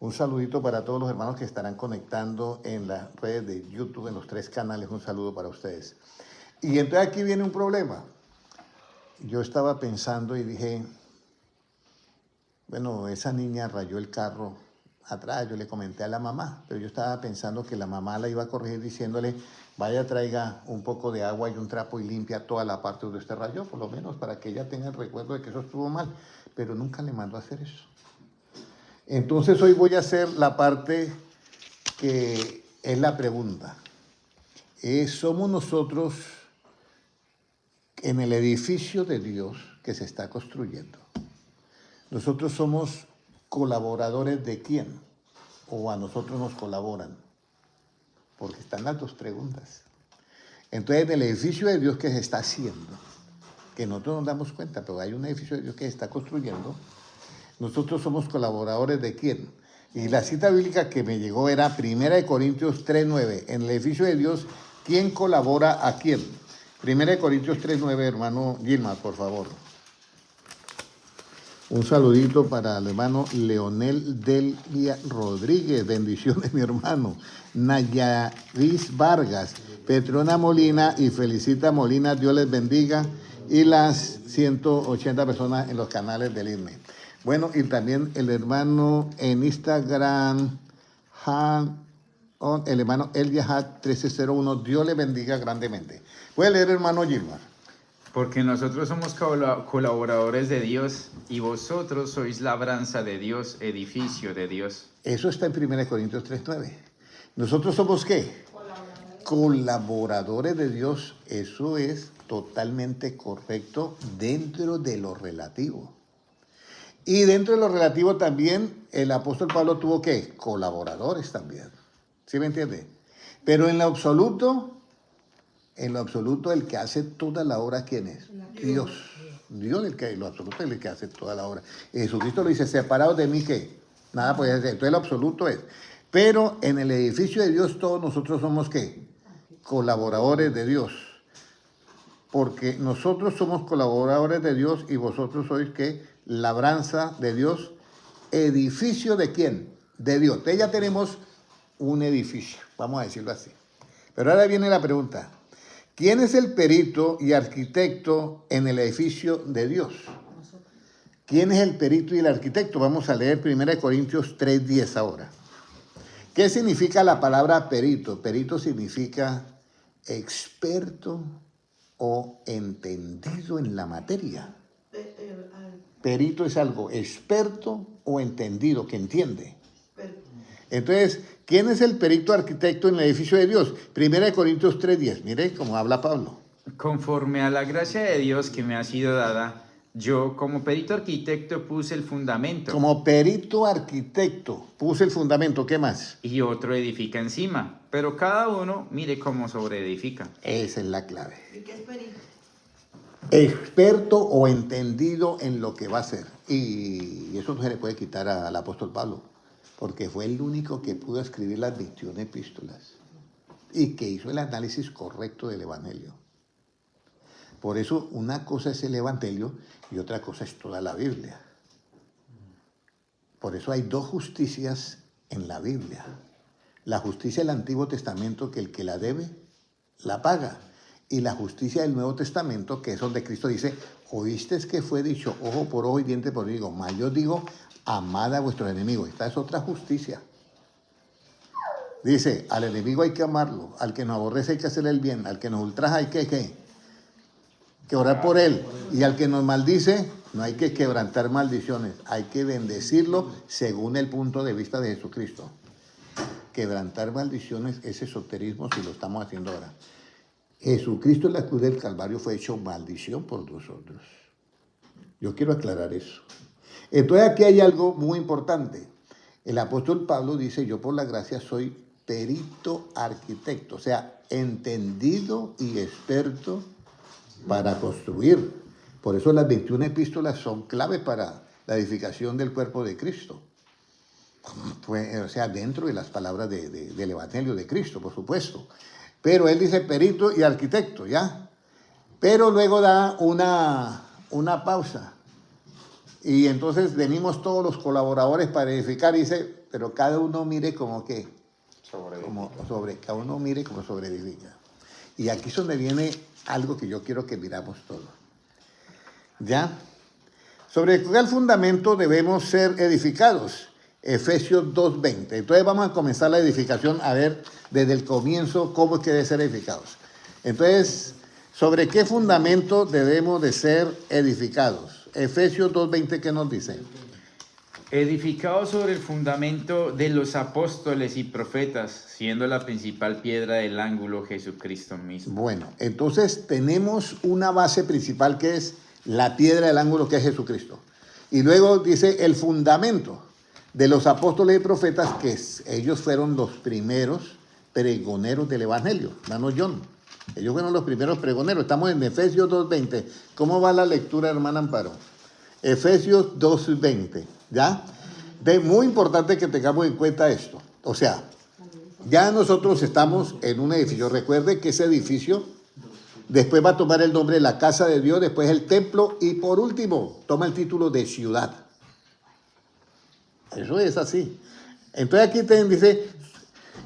Un saludito para todos los hermanos que estarán conectando en las redes de YouTube, en los 3 canales. Un saludo para ustedes. Y entonces aquí viene un problema. Yo estaba pensando y dije, bueno, esa niña rayó el carro atrás. Yo le comenté a la mamá, pero yo estaba pensando que la mamá la iba a corregir diciéndole, vaya, traiga un poco de agua y un trapo y limpia toda la parte donde usted rayó, por lo menos para que ella tenga el recuerdo de que eso estuvo mal. Pero nunca le mandó a hacer eso. Entonces hoy voy a hacer la parte que es la pregunta. ¿Somos nosotros en el edificio de Dios que se está construyendo? ¿Nosotros somos colaboradores de quién? ¿O a nosotros nos colaboran? Porque están las dos preguntas. Entonces, en el edificio de Dios que se está haciendo, que nosotros nos damos cuenta, pero hay un edificio de Dios que se está construyendo, nosotros somos colaboradores de quién. Y la cita bíblica que me llegó era 1 Corintios 3:9. En el edificio de Dios, ¿quién colabora a quién? 1 Corintios 3:9, hermano Gilmar, por favor. Un saludito para el hermano Leonel Delia Rodríguez. Bendiciones, mi hermano. Nayaris Vargas, Petrona Molina y Felicita Molina. Dios les bendiga. Y las 180 personas en los canales del INME. Bueno, y también el hermano en Instagram, el hermano Eliahat 1301. Dios le bendiga grandemente. Voy a leer, hermano Gilmar. Porque nosotros somos colaboradores de Dios y vosotros sois labranza de Dios, edificio de Dios. Eso está en 1 Corintios 3:9. ¿Nosotros somos qué? Colaboradores de Dios. Eso es totalmente correcto dentro de lo relativo. Y dentro de lo relativo también el apóstol Pablo tuvo ¿qué? Colaboradores también. ¿Sí me entiende? Pero en lo absoluto el que hace toda la obra, ¿quién es? Dios. Dios en lo absoluto es el que hace toda la obra. Jesucristo lo dice, separados de mí, ¿qué? Nada puede hacer. Entonces, lo absoluto es. Pero en el edificio de Dios, todos nosotros somos, ¿qué? Colaboradores de Dios. Porque nosotros somos colaboradores de Dios y vosotros sois, ¿qué? Labranza de Dios. ¿Edificio de quién? De Dios. Entonces ya tenemos un edificio, vamos a decirlo así. Pero ahora viene la pregunta. ¿Quién es el perito y arquitecto en el edificio de Dios? ¿Quién es el perito y el arquitecto? Vamos a leer 1 Corintios 3:10 ahora. ¿Qué significa la palabra perito? Perito significa experto o entendido en la materia. Perito es algo experto o entendido, que entiende. Entonces, ¿quién es el perito arquitecto en el edificio de Dios? 1 Corintios 3:10. Mire cómo habla Pablo. Conforme a la gracia de Dios que me ha sido dada, yo como perito arquitecto puse el fundamento. Como perito arquitecto puse el fundamento. ¿Qué más? Y otro edifica encima. Pero cada uno mire cómo sobreedifica. Esa es la clave. ¿Y qué es perito? Experto o entendido en lo que va a hacer. Y eso no se le puede quitar al apóstol Pablo, porque fue el único que pudo escribir las 21 epístolas y que hizo el análisis correcto del Evangelio. Por eso una cosa es el Evangelio y otra cosa es toda la Biblia. Por eso hay dos justicias en la Biblia. La justicia del Antiguo Testamento, que el que la debe, la paga. Y la justicia del Nuevo Testamento, que es donde Cristo dice, oísteis que fue dicho ojo por ojo y diente por diente. Mas yo digo, amad a vuestros enemigos. Esta es otra justicia. Dice, al enemigo hay que amarlo, al que nos aborrece hay que hacerle el bien, al que nos ultraja hay que orar por él. Y al que nos maldice, no hay que quebrantar maldiciones, hay que bendecirlo según el punto de vista de Jesucristo. Quebrantar maldiciones es esoterismo si lo estamos haciendo ahora. Jesucristo en la cruz del Calvario fue hecho maldición por nosotros. Yo quiero aclarar eso. Entonces aquí hay algo muy importante. El apóstol Pablo dice, yo por la gracia soy perito arquitecto, o sea, entendido y experto para construir. Por eso las 21 epístolas son clave para la edificación del cuerpo de Cristo. O sea, dentro de las palabras del Evangelio de Cristo, por supuesto. Pero él dice perito y arquitecto, ¿ya? Pero luego da una pausa. Y entonces venimos todos los colaboradores para edificar, y dice, pero cada uno mire como que, cada uno mire como sobre edifica. Y aquí es donde viene algo que yo quiero que miramos todos. ¿Ya? ¿Sobre cuál fundamento debemos ser edificados? Efesios 2:20. Entonces vamos a comenzar la edificación a ver desde el comienzo cómo es que debe ser edificados. Entonces, ¿sobre qué fundamento debemos de ser edificados? Efesios 2:20, ¿qué nos dice? Edificados sobre el fundamento de los apóstoles y profetas, siendo la principal piedra del ángulo Jesucristo mismo. Bueno, entonces tenemos una base principal que es la piedra del ángulo, que es Jesucristo. Y luego dice el fundamento de los apóstoles y profetas, que ellos fueron los primeros pregoneros del Evangelio, hermano John. Ellos fueron los primeros pregoneros. Estamos en Efesios 2:20. ¿Cómo va la lectura, hermana Amparo? Efesios 2:20. ¿Ya? Muy importante que tengamos en cuenta esto. O sea, ya nosotros estamos en un edificio. Recuerde que ese edificio después va a tomar el nombre de la casa de Dios, después el templo y por último toma el título de ciudad. Eso es así. Entonces aquí dice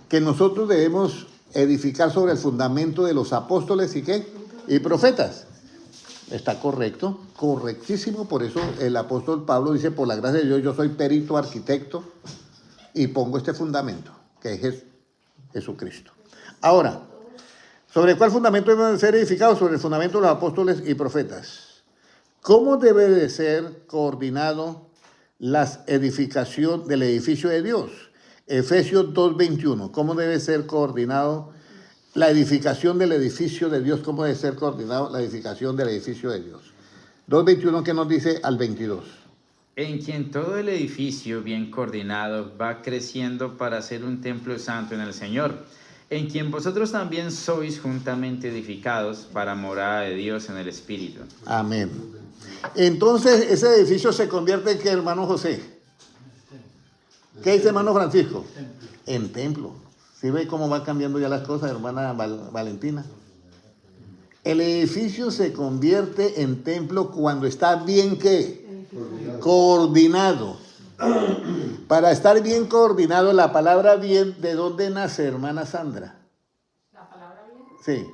que nosotros debemos edificar sobre el fundamento de los apóstoles y ¿qué? Y profetas. Está correcto, correctísimo. Por eso el apóstol Pablo dice, por la gracia de Dios, yo soy perito arquitecto y pongo este fundamento, que es Jesucristo. Ahora, ¿sobre cuál fundamento deben ser edificados? Sobre el fundamento de los apóstoles y profetas. ¿Cómo debe de ser coordinado la edificación del edificio de Dios? Efesios 2:21. ¿Cómo debe ser coordinado la edificación del edificio de Dios? ¿Cómo debe ser coordinado la edificación del edificio de Dios? 2:21, ¿qué nos dice al 22? En quien todo el edificio bien coordinado va creciendo para ser un templo santo en el Señor, en quien vosotros también sois juntamente edificados para morada de Dios en el Espíritu. Amén. Entonces, ese edificio se convierte en ¿qué, hermano José? ¿Qué dice hermano Francisco? En templo. ¿Sí ve cómo va cambiando ya las cosas, hermana Valentina? El edificio se convierte en templo cuando está bien, ¿qué? Coordinado. Para estar bien coordinado, la palabra bien, ¿de dónde nace, hermana Sandra? ¿La palabra bien? Sí.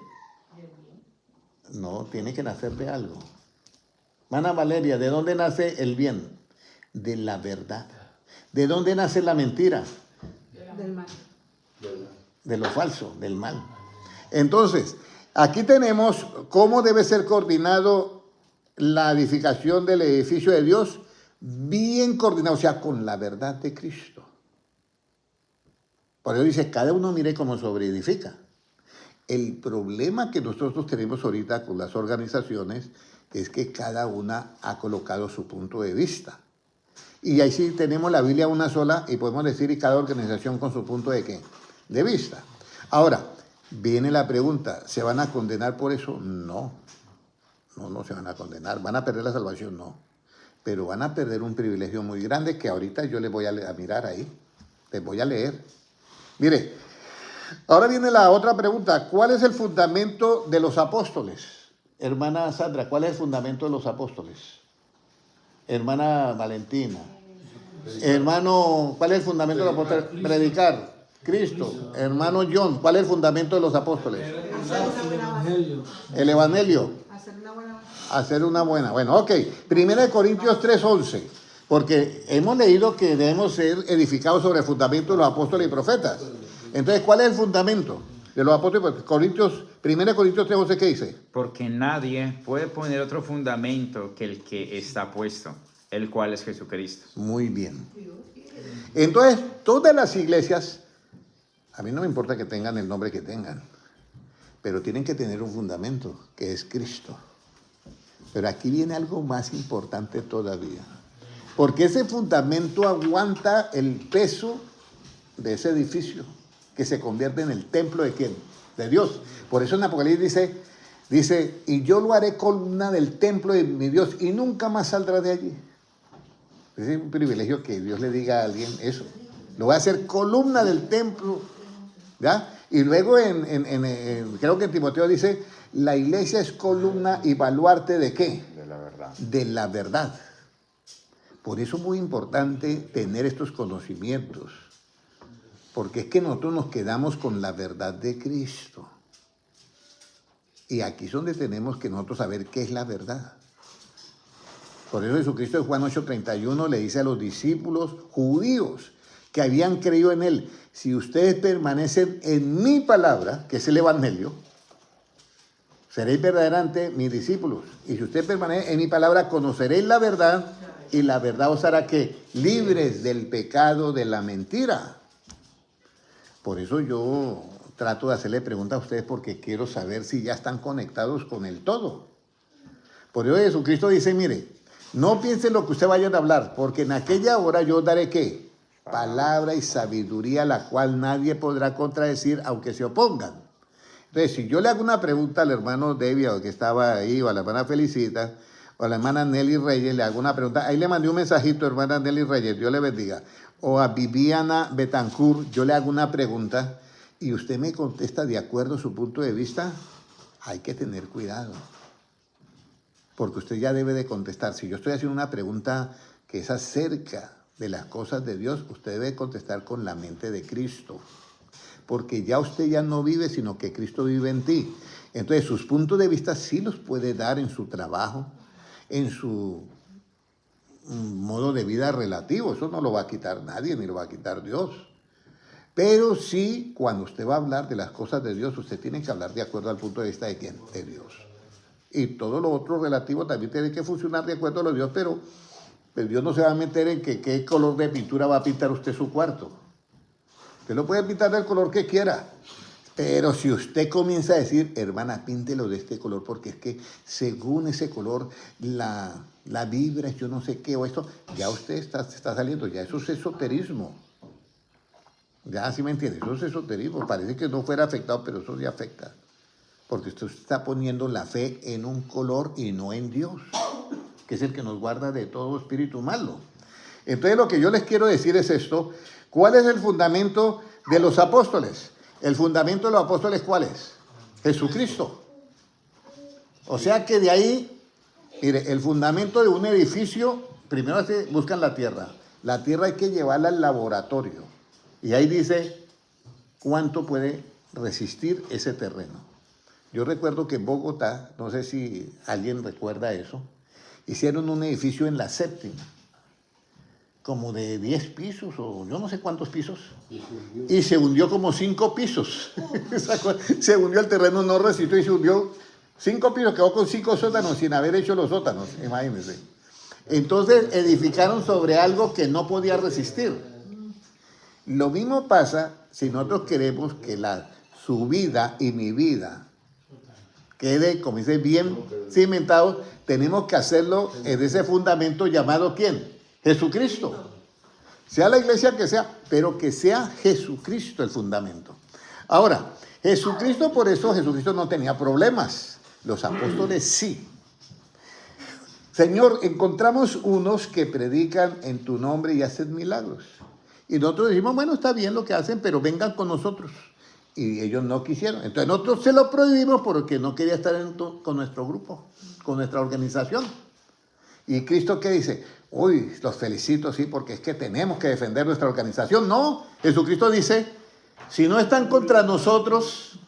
No, tiene que nacer de algo. Hermana Valeria, ¿de dónde nace el bien? De la verdad. ¿De dónde nace la mentira? Del mal. De lo falso, del mal. Entonces, aquí tenemos cómo debe ser coordinado la edificación del edificio de Dios, bien coordinado, o sea, con la verdad de Cristo. Por eso dice, cada uno mire cómo sobreedifica. El problema que nosotros tenemos ahorita con las organizaciones es que cada una ha colocado su punto de vista. Y ahí sí tenemos la Biblia una sola y podemos decir, y cada organización con su punto de ¿qué? De vista. Ahora, viene la pregunta, ¿se van a condenar por eso? No, no se van a condenar. ¿Van a perder la salvación? No. Pero van a perder un privilegio muy grande que ahorita yo les voy a mirar ahí. Les voy a leer. Mire, ahora viene la otra pregunta. ¿Cuál es el fundamento de los apóstoles? Hermana Sandra, ¿cuál es el fundamento de los apóstoles? Hermana Valentina. Hermano, ¿cuál es el fundamento de los apóstoles? Predicar. Cristo. Hermano John, ¿cuál es el fundamento de los apóstoles? El Evangelio. Hacer una buena. Bueno, ok. 1 Corintios 3:11. Porque hemos leído que debemos ser edificados sobre el fundamento de los apóstoles y profetas. Entonces, ¿cuál es el fundamento de los apóstoles? 1 Corintios 3:11, ¿qué dice? Porque nadie puede poner otro fundamento que el que está puesto, el cual es Jesucristo. Muy bien. Entonces, todas las iglesias, a mí no me importa que tengan el nombre que tengan, pero tienen que tener un fundamento, que es Cristo. Pero aquí viene algo más importante todavía. Porque ese fundamento aguanta el peso de ese edificio, que se convierte en el templo de ¿quién? De Dios. Por eso en Apocalipsis dice, y yo lo haré columna del templo de mi Dios, y nunca más saldrá de allí. Es un privilegio que Dios le diga a alguien eso. Lo voy a hacer columna del templo, ¿ya? Y luego creo que en Timoteo dice, la iglesia es columna y baluarte ¿de qué? De la verdad. De la verdad. Por eso es muy importante tener estos conocimientos, porque es que nosotros nos quedamos con la verdad de Cristo. Y aquí es donde tenemos que nosotros saber qué es la verdad. Por eso Jesucristo en Juan 8:31 le dice a los discípulos judíos que habían creído en él: si ustedes permanecen en mi palabra, que es el evangelio, seréis verdaderamente mis discípulos. Y si ustedes permanecen en mi palabra, conoceréis la verdad, y la verdad os hará que libres del pecado, de la mentira. Por eso yo trato de hacerle preguntas a ustedes, porque quiero saber si ya están conectados con el todo. Por eso Jesucristo dice: mire, no piensen lo que ustedes vayan a hablar, porque en aquella hora yo os daré ¿qué? Palabra y sabiduría, la cual nadie podrá contradecir, aunque se opongan. Entonces, si yo le hago una pregunta al hermano Devia, que estaba ahí, o a la hermana Felicita, o a la hermana Nelly Reyes, le hago una pregunta. Ahí le mandé un mensajito, hermana Nelly Reyes, Dios le bendiga. O a Viviana Betancourt, yo le hago una pregunta y usted me contesta de acuerdo a su punto de vista. Hay que tener cuidado, porque usted ya debe de contestar. Si yo estoy haciendo una pregunta que es acerca de las cosas de Dios, usted debe contestar con la mente de Cristo, porque ya usted ya no vive, sino que Cristo vive en ti. Entonces, sus puntos de vista sí los puede dar en su trabajo, en su modo de vida relativo. Eso no lo va a quitar nadie, ni lo va a quitar Dios. Pero sí, cuando usted va a hablar de las cosas de Dios, usted tiene que hablar de acuerdo al punto de vista de ¿quién? De Dios. Y todo lo otro relativo también tiene que funcionar de acuerdo a lo de Dios, pero Dios no se va a meter en que qué color de pintura va a pintar usted su cuarto. Usted lo puede pintar del color que quiera, pero si usted comienza a decir: hermana, píntelo de este color, porque es que según ese color la vibra, yo no sé qué, o esto, ya usted está saliendo, ya eso es esoterismo. Ya, ¿sí me entiende? Eso es esoterismo. Parece que no fuera afectado, pero eso sí afecta. Porque usted está poniendo la fe en un color y no en Dios, que es el que nos guarda de todo espíritu malo. Entonces, lo que yo les quiero decir es esto. ¿Cuál es el fundamento de los apóstoles? El fundamento de los apóstoles, ¿cuál es? Jesucristo. O sea que de ahí, mire, el fundamento de un edificio, primero se buscan la tierra. La tierra hay que llevarla al laboratorio. Y ahí dice cuánto puede resistir ese terreno. Yo recuerdo que en Bogotá, no sé si alguien recuerda eso, hicieron un edificio en la séptima, como de 10 pisos o yo no sé cuántos pisos, y se hundió como 5 pisos. Se hundió, el terreno no resistió y se hundió 5 pisos, quedó con 5 sótanos sin haber hecho los sótanos, imagínense. Entonces edificaron sobre algo que no podía resistir. Lo mismo pasa si nosotros queremos que su vida y mi vida quede, como dice, bien cimentado. Tenemos que hacerlo en ese fundamento llamado ¿quién? Jesucristo. Sea la iglesia que sea, pero que sea Jesucristo el fundamento. Ahora, Jesucristo, por eso Jesucristo no tenía problemas. Los apóstoles sí. Señor, encontramos unos que predican en tu nombre y hacen milagros. Y nosotros decimos: bueno, está bien lo que hacen, pero vengan con nosotros. Y ellos no quisieron. Entonces nosotros se lo prohibimos porque no quería estar con nuestro grupo, con nuestra organización. ¿Y Cristo qué dice? Uy, los felicito, sí, porque es que tenemos que defender nuestra organización. No, Jesucristo dice: si no están contra nosotros,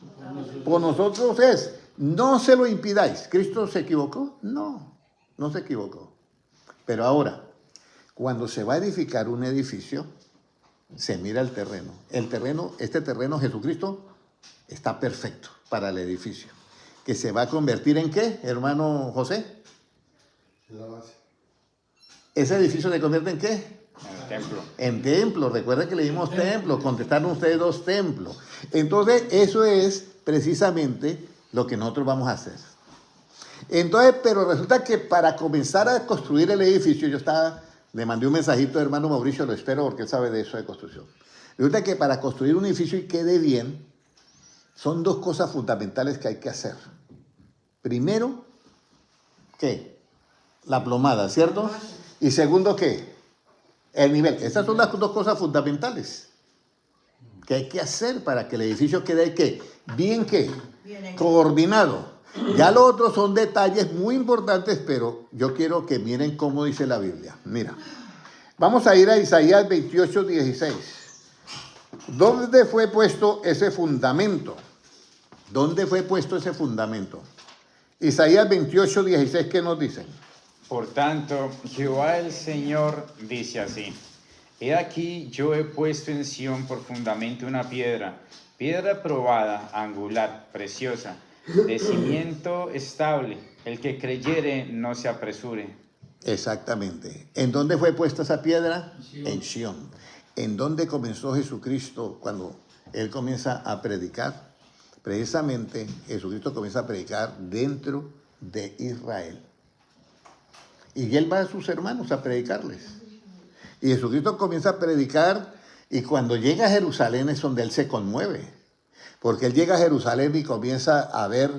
por nosotros es. No se lo impidáis. ¿Cristo se equivocó? No, no se equivocó. Pero ahora, cuando se va a edificar un edificio, se mira el terreno. Este terreno, Jesucristo, está perfecto para el edificio. ¿Que se va a convertir en qué, hermano José? En la base. ¿Ese edificio se convierte en qué? En el templo. En templo. Recuerden que le dimos templo. Contestaron ustedes 2 templos. Entonces, eso es precisamente lo que nosotros vamos a hacer. Entonces, pero resulta que para comenzar a construir el edificio, le mandé un mensajito al hermano Mauricio, lo espero porque él sabe de eso de construcción. Resulta que para construir un edificio y quede bien, son 2 cosas fundamentales que hay que hacer. Primero, ¿qué? La plomada, ¿cierto? Y segundo, ¿qué? El nivel. Esas son las 2 cosas fundamentales que hay que hacer para que el edificio quede, ¿qué? Bien, ¿qué? Coordinado. Ya lo otro son detalles muy importantes, pero yo quiero que miren cómo dice la Biblia. Mira, Vamos a ir a Isaías 28, 16. ¿Dónde fue puesto ese fundamento? ¿Dónde fue puesto ese fundamento? Isaías 28, 16, ¿qué nos dicen? Por tanto, Jehová el Señor dice así: He aquí yo he puesto en Sión por fundamento una piedra probada, angular, preciosa, de cimiento estable. El que creyere no se apresure. Exactamente. ¿En dónde fue puesta esa piedra? En Sión. ¿En dónde comenzó Jesucristo cuando Él comienza a predicar? Precisamente Jesucristo comienza a predicar dentro de Israel. Y Él va a sus hermanos a predicarles. Y Jesucristo comienza a predicar, y cuando llega a Jerusalén es donde Él se conmueve. Porque Él llega a Jerusalén y comienza a ver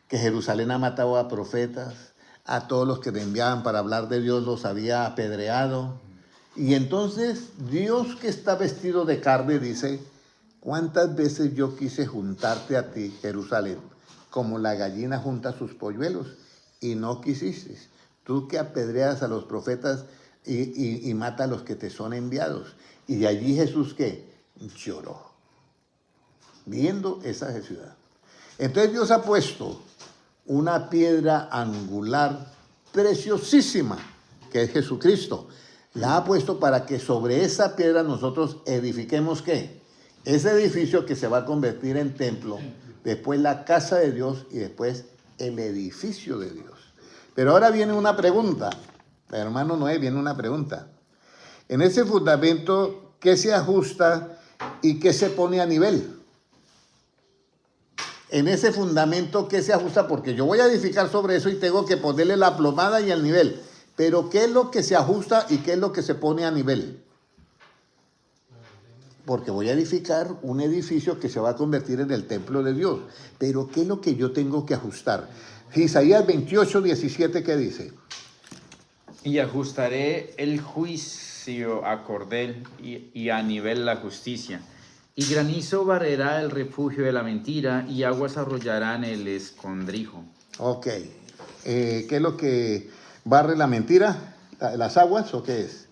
que Jerusalén ha matado a profetas, a todos los que le enviaban para hablar de Dios los había apedreado. Y entonces Dios, que está vestido de carne, dice: ¿cuántas veces yo quise juntarte a ti, Jerusalén, como la gallina junta sus polluelos, y no quisiste? Tú que apedreas a los profetas y mata a los que te son enviados. Y de allí Jesús, ¿qué? Lloró, viendo esa ciudad. Entonces Dios ha puesto una piedra angular preciosísima, que es Jesucristo. La ha puesto para que sobre esa piedra nosotros edifiquemos, ¿qué? Ese edificio que se va a convertir en templo, después la casa de Dios y después el edificio de Dios. Pero ahora viene una pregunta, hermano Noé, viene una pregunta. En ese fundamento, ¿qué se ajusta y qué se pone a nivel? En ese fundamento, ¿qué se ajusta? Porque yo voy a edificar sobre eso y tengo que ponerle la plomada y el nivel. Pero ¿qué es lo que se ajusta y qué es lo que se pone a nivel? Porque voy a edificar un edificio que se va a convertir en el templo de Dios. Pero ¿qué es lo que yo tengo que ajustar? Isaías 28, 17, ¿qué dice? Y ajustaré el juicio a cordel y a nivel la justicia. Y granizo barrerá el refugio de la mentira, y aguas arrollarán el escondrijo. Ok. ¿Qué es lo que barre la mentira? ¿Las aguas o qué es?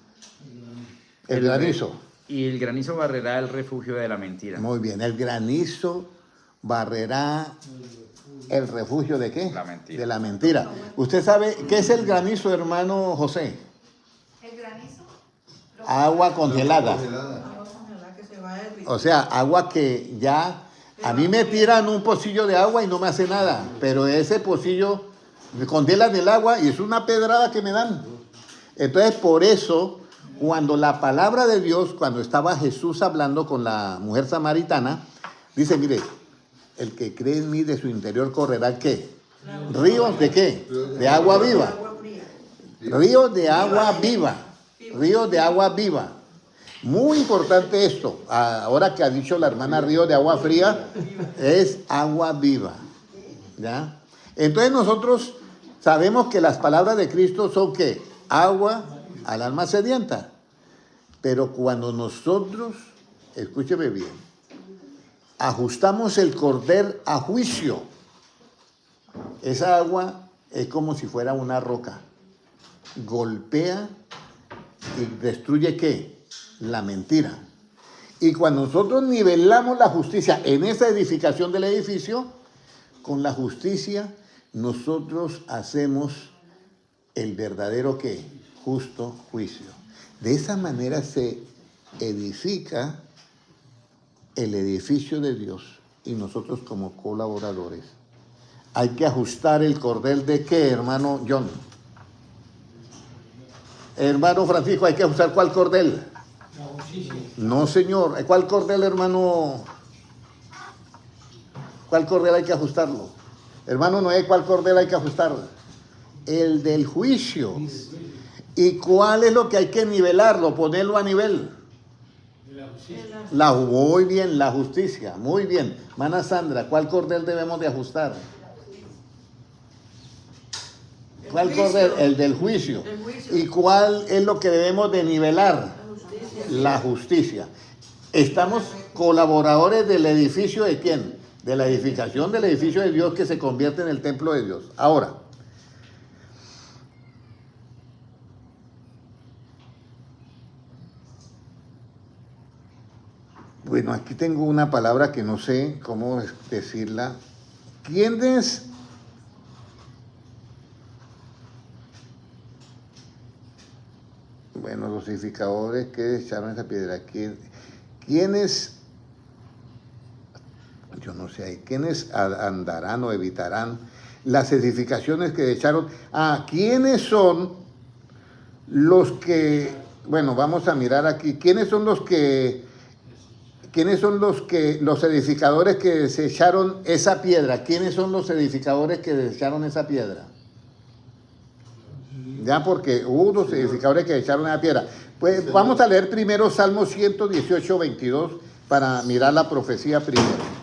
El granizo. Y el granizo barrerá el refugio de la mentira. Muy bien. El granizo barrerá el refugio ¿de qué? La mentira. De la mentira. ¿Usted sabe qué es el granizo, hermano José? El granizo. Agua congelada. Ojalá que se va a derritir. O sea, agua que ya... A mí me tiran un pocillo de agua y no me hace nada. Pero ese pocillo me congelan el agua y es una pedrada que me dan. Entonces, por eso, cuando la palabra de Dios, cuando estaba Jesús hablando con la mujer samaritana, dice, mire, el que cree en mí, de su interior correrá, ¿qué? ¿Ríos de qué? De agua viva. Ríos de agua viva. Ríos de agua viva. Muy importante esto. Ahora que ha dicho la hermana río de agua fría, es agua viva. ¿Ya? Entonces nosotros sabemos que las palabras de Cristo son ¿qué? Agua al alma sedienta. Pero cuando nosotros, escúcheme bien, ajustamos el cordel a juicio, esa agua es como si fuera una roca. Golpea y destruye ¿qué? La mentira. Y cuando nosotros nivelamos la justicia en esa edificación del edificio, con la justicia nosotros hacemos el verdadero ¿qué? Justo juicio. De esa manera se edifica el edificio de Dios y nosotros como colaboradores. Hay que ajustar el cordel de ¿qué, hermano John? Hermano Francisco, ¿hay que ajustar cuál cordel? No, señor. ¿Cuál cordel, hermano? ¿Cuál cordel hay que ajustarlo? Hermano Noé, ¿cuál cordel hay que ajustar? El del juicio. ¿Y cuál es lo que hay que nivelarlo? Ponerlo a nivel. Muy bien, la justicia. Muy bien. Mana Sandra, ¿cuál cordel debemos de ajustar? ¿Cuál cordel? El del juicio. ¿Y cuál es lo que debemos de nivelar? La justicia. Estamos colaboradores del edificio ¿de quién? De la edificación del edificio de Dios que se convierte en el templo de Dios. Ahora, Bueno, aquí tengo una palabra que no sé cómo decirla. ¿Quiénes? Bueno, los edificadores que echaron esa piedra. ¿Quiénes? Yo no sé, ¿quiénes andarán o evitarán las edificaciones que echaron? ¿Quiénes son los que, bueno, vamos a mirar aquí, ¿quiénes son los edificadores que desecharon esa piedra? ¿Quiénes son los edificadores que desecharon esa piedra? Ya, porque hubo unos edificadores que desecharon esa piedra. Pues vamos a leer primero Salmo 118, 22 para mirar la profecía primero.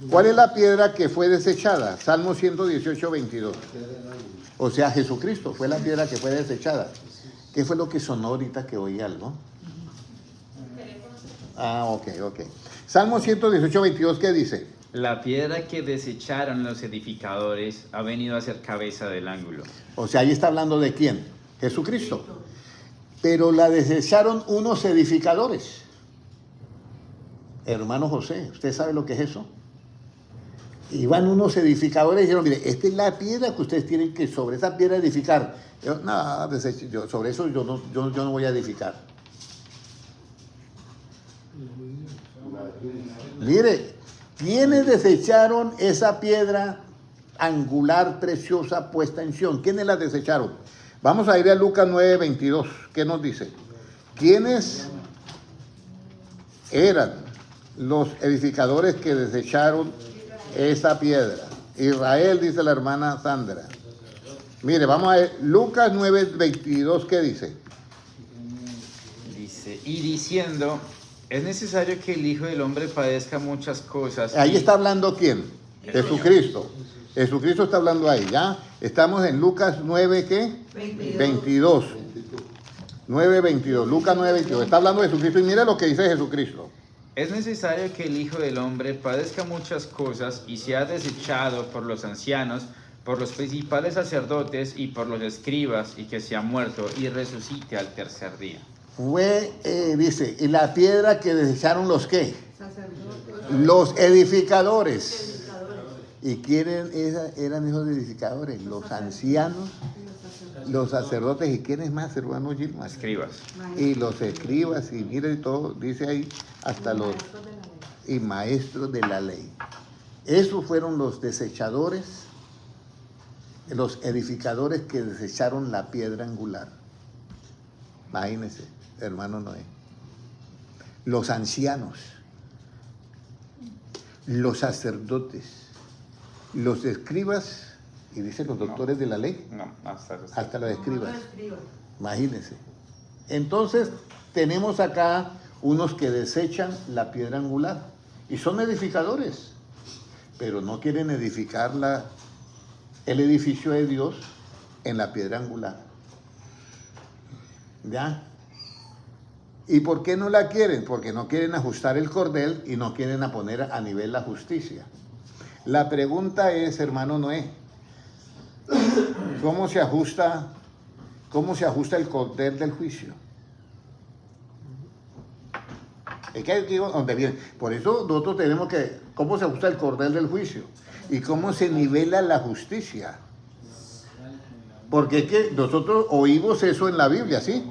¿Cuál es la piedra que fue desechada? Salmo 118, 22. O sea, Jesucristo fue la piedra que fue desechada. ¿Qué fue lo que sonó ahorita que oí algo? Ok. Salmo 118, 22, ¿qué dice? La piedra que desecharon los edificadores ha venido a ser cabeza del ángulo. O sea, ahí está hablando de quién? Jesucristo. Pero la desecharon unos edificadores. Hermano José, ¿usted sabe lo que es eso? Iban unos edificadores y dijeron, mire, esta es la piedra que ustedes tienen que sobre esa piedra edificar. Sobre eso yo no voy a edificar. Mire, ¿quiénes desecharon esa piedra angular, preciosa, puesta en Sión? ¿Quiénes la desecharon? Vamos a ir a Lucas 9, 22. ¿Qué nos dice? ¿Quiénes eran los edificadores que desecharon esa piedra? Israel, dice la hermana Sandra. Mire, vamos a ver, Lucas 9, 22, ¿qué dice? Dice, y diciendo, es necesario que el Hijo del Hombre padezca muchas cosas. Ahí está hablando ¿quién? Jesucristo. Jesucristo está hablando ahí, ¿ya? Estamos en Lucas 9, ¿qué? 22. 9, 22. Lucas 9, 22. Está hablando de Jesucristo y mire lo que dice Jesucristo. Es necesario que el Hijo del Hombre padezca muchas cosas y sea desechado por los ancianos, por los principales sacerdotes y por los escribas, y que sea muerto y resucite al tercer día. Dice, y la piedra que desecharon los ¿qué? Sacerdotes. Los edificadores. ¿Y quiénes eran esos edificadores? Los ancianos, los sacerdotes. ¿Y quiénes más, hermano Gilman? Escribas. Y los escribas, y miren todo, dice ahí, hasta los y maestros de la ley. Esos fueron los desechadores, los edificadores que desecharon la piedra angular. Imagínense, hermano Noé. Los ancianos, los sacerdotes, los escribas, y dice los doctores de la ley, No, hasta los escribas. No lo escriba. Imagínense. Entonces, tenemos acá unos que desechan la piedra angular y son edificadores, pero no quieren edificar el edificio de Dios en la piedra angular. ¿Ya? ¿Y por qué no la quieren? Porque no quieren ajustar el cordel y no quieren poner a nivel la justicia. La pregunta es, hermano Noé, ¿cómo se ajusta el cordel del juicio? Es que aquí donde viene. Por eso nosotros tenemos que, ¿cómo se ajusta el cordel del juicio? Y cómo se nivela la justicia. Porque es que nosotros oímos eso en la Biblia, ¿sí?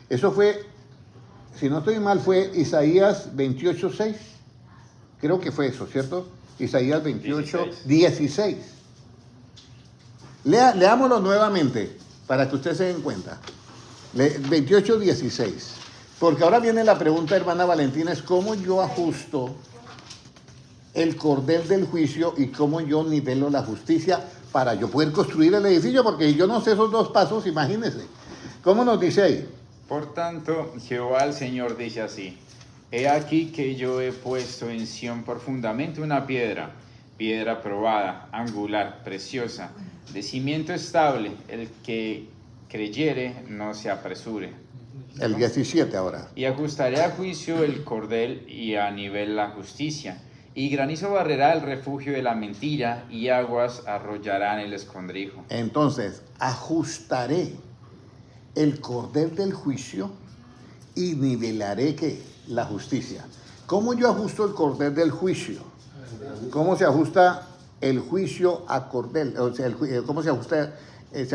Eso fue, si no estoy mal, fue Isaías 28:6. Creo que fue eso, ¿cierto? Isaías 28:16. Leámoslo nuevamente para que ustedes se den cuenta. 28:16. Porque ahora viene la pregunta, hermana Valentina, es cómo yo ajusto el cordel del juicio y cómo yo nivelo la justicia para yo poder construir el edificio, porque yo no sé esos dos pasos, imagínense. ¿Cómo nos dice ahí? Por tanto, Jehová el Señor dice así: He aquí que yo he puesto en Sión por fundamento una piedra, piedra probada, angular, preciosa, de cimiento estable. El que creyere no se apresure. El 17 ahora. Y ajustaré a juicio el cordel y a nivel la justicia. Y granizo barrerá el refugio de la mentira, y aguas arrollarán el escondrijo. Entonces, ajustaré el cordel del juicio y nivelaré ¿qué? La justicia. ¿Cómo yo ajusto el cordel del juicio? ¿Cómo se ajusta el juicio a cordel? O sea, ¿cómo se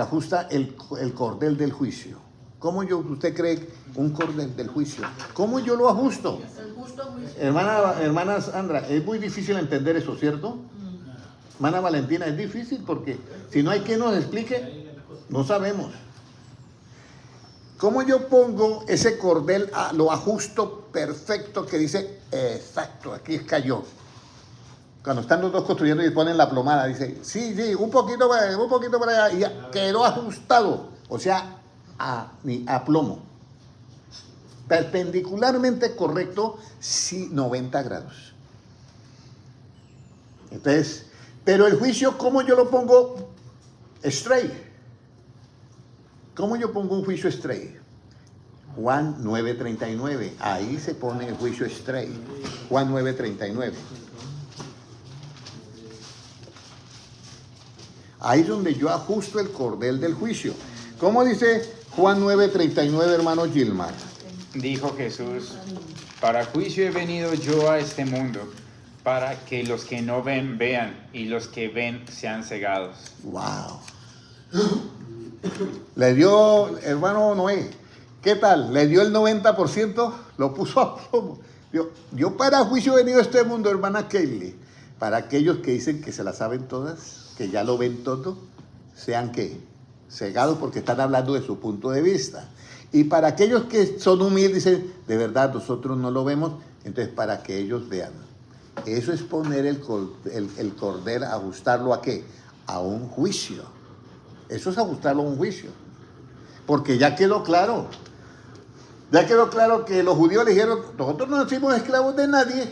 ajusta el cordel del juicio? ¿Cómo usted cree un cordel del juicio? ¿Cómo yo lo ajusto? El justo juicio. Hermana Sandra, es muy difícil entender eso, ¿cierto? Hermana Valentina, es difícil porque si no hay quien nos explique, no sabemos. ¿Cómo yo pongo ese cordel, lo ajusto perfecto que dice, exacto, aquí cayó? Cuando están los dos construyendo y ponen la plomada, dice, sí, un poquito para allá, y ya quedó ajustado, o sea, a plomo. Perpendicularmente correcto, sí, 90 grados. Entonces, pero el juicio, ¿cómo yo lo pongo straight? ¿Cómo yo pongo un juicio straight? Juan 9:39, ahí se pone el juicio straight. Juan 9:39. Ahí es donde yo ajusto el cordel del juicio. ¿Cómo dice Juan 9:39, hermano Gilmar? Dijo Jesús, para juicio he venido yo a este mundo, para que los que no ven, vean, y los que ven sean cegados. ¡Wow! Le dio, hermano Noé, ¿qué tal? Le dio el 90%, lo puso a plomo. Yo para juicio he venido a este mundo, hermana Kaylee, para aquellos que dicen que se la saben todas, que ya lo ven todo, sean ¿qué? Cegados porque están hablando de su punto de vista. Y para aquellos que son humildes, dicen, de verdad, nosotros no lo vemos, entonces para que ellos vean. Eso es poner el cordel, ajustarlo ¿a qué? A un juicio. Eso es ajustarlo a un juicio. Porque ya quedó claro. Ya quedó claro que los judíos le dijeron, nosotros no fuimos esclavos de nadie.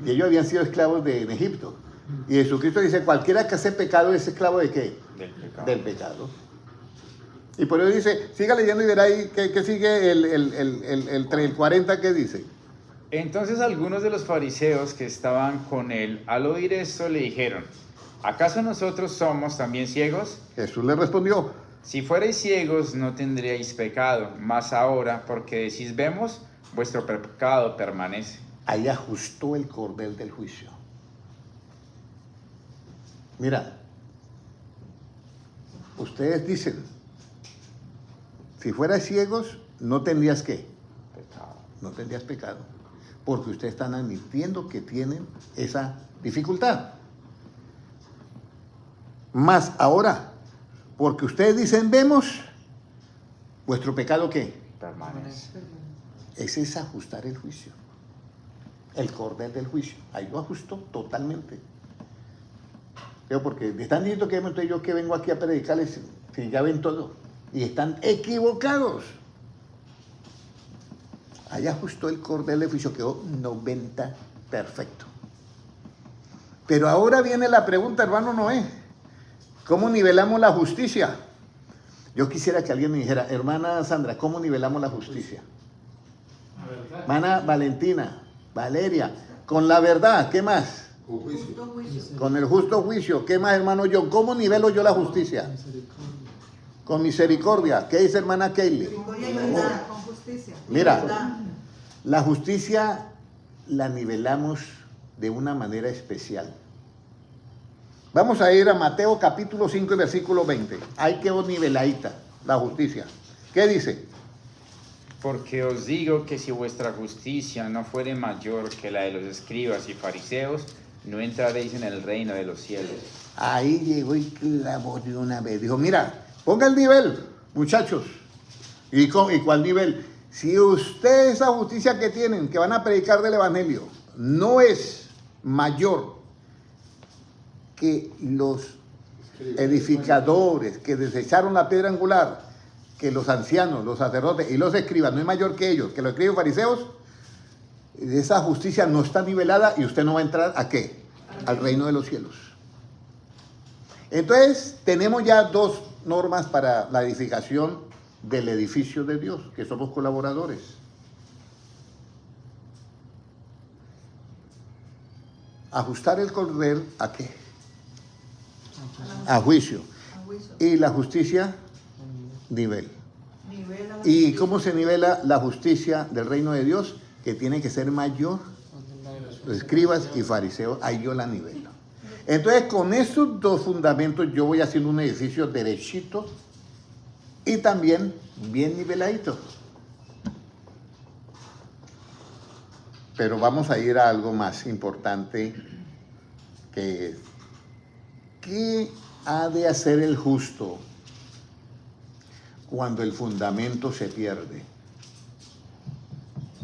Y ellos habían sido esclavos en Egipto. Y Jesucristo dice, cualquiera que hace pecado es esclavo ¿de qué? Del pecado. Del pecado. Y por eso dice, siga leyendo y verá ahí que sigue el 40, ¿qué dice? Entonces algunos de los fariseos que estaban con él, al oír esto, le dijeron, ¿acaso nosotros somos también ciegos? Jesús le respondió, Si fuerais ciegos no tendríais pecado, mas ahora, porque decís vemos, vuestro pecado permanece. ahí ajustó el cordel del juicio. Mira, ustedes dicen, si fueras ciegos, no tendrías ¿qué? Pecado. No tendrías pecado. Porque ustedes están admitiendo que tienen esa dificultad. Más ahora, porque ustedes dicen vemos, vuestro pecado ¿qué? Permanece. Ese es ajustar el juicio. El cordel del juicio. Ahí lo ajustó totalmente. Porque están diciendo que entonces yo que vengo aquí a predicarles, si ya ven todo. Y están equivocados. Ahí ajustó el cordel del juicio, quedó 90 perfecto. Pero ahora viene la pregunta, hermano Noé. ¿Cómo nivelamos la justicia? Yo quisiera que alguien me dijera, hermana Sandra, ¿cómo nivelamos la justicia? Hermana Valentina, Valeria, con la verdad, ¿qué más? Con juicio. Justo juicio. Con el justo juicio, ¿qué más, hermano John? ¿Cómo nivelo yo la justicia? Con misericordia. ¿Qué dice hermana Kaylee? Misericordia y verdad, con justicia. Mira. Verdad. La justicia la nivelamos de una manera especial. Vamos a ir a Mateo capítulo 5 y versículo 20. Ahí quedó niveladita la justicia. ¿Qué dice? Porque os digo que si vuestra justicia no fuere mayor que la de los escribas y fariseos, no entraréis en el reino de los cielos. Ahí llegó y clavó de una vez. Dijo, mira, ponga el nivel, muchachos. ¿Y cuál nivel? Si ustedes esa justicia que tienen, que van a predicar del evangelio, no es mayor que los edificadores que desecharon la piedra angular, que los ancianos, los sacerdotes y los escribas, no es mayor que ellos, que los escribas y fariseos, esa justicia no está nivelada y usted no va a entrar ¿a qué? Al reino de los cielos. Entonces, tenemos ya dos normas para la edificación del edificio de Dios, que somos colaboradores. Ajustar el cordel ¿a qué? A juicio. A juicio. Y la justicia, nivel. Nivela la ¿Y justicia. cómo se nivela la justicia del reino de Dios? que tiene que ser mayor, los escribas y fariseos, ahí yo la nivelo. Entonces, con esos dos fundamentos yo voy haciendo un edificio derechito y también bien niveladito. Pero vamos a ir a algo más importante, que es, ¿qué ha de hacer el justo cuando el fundamento se pierde?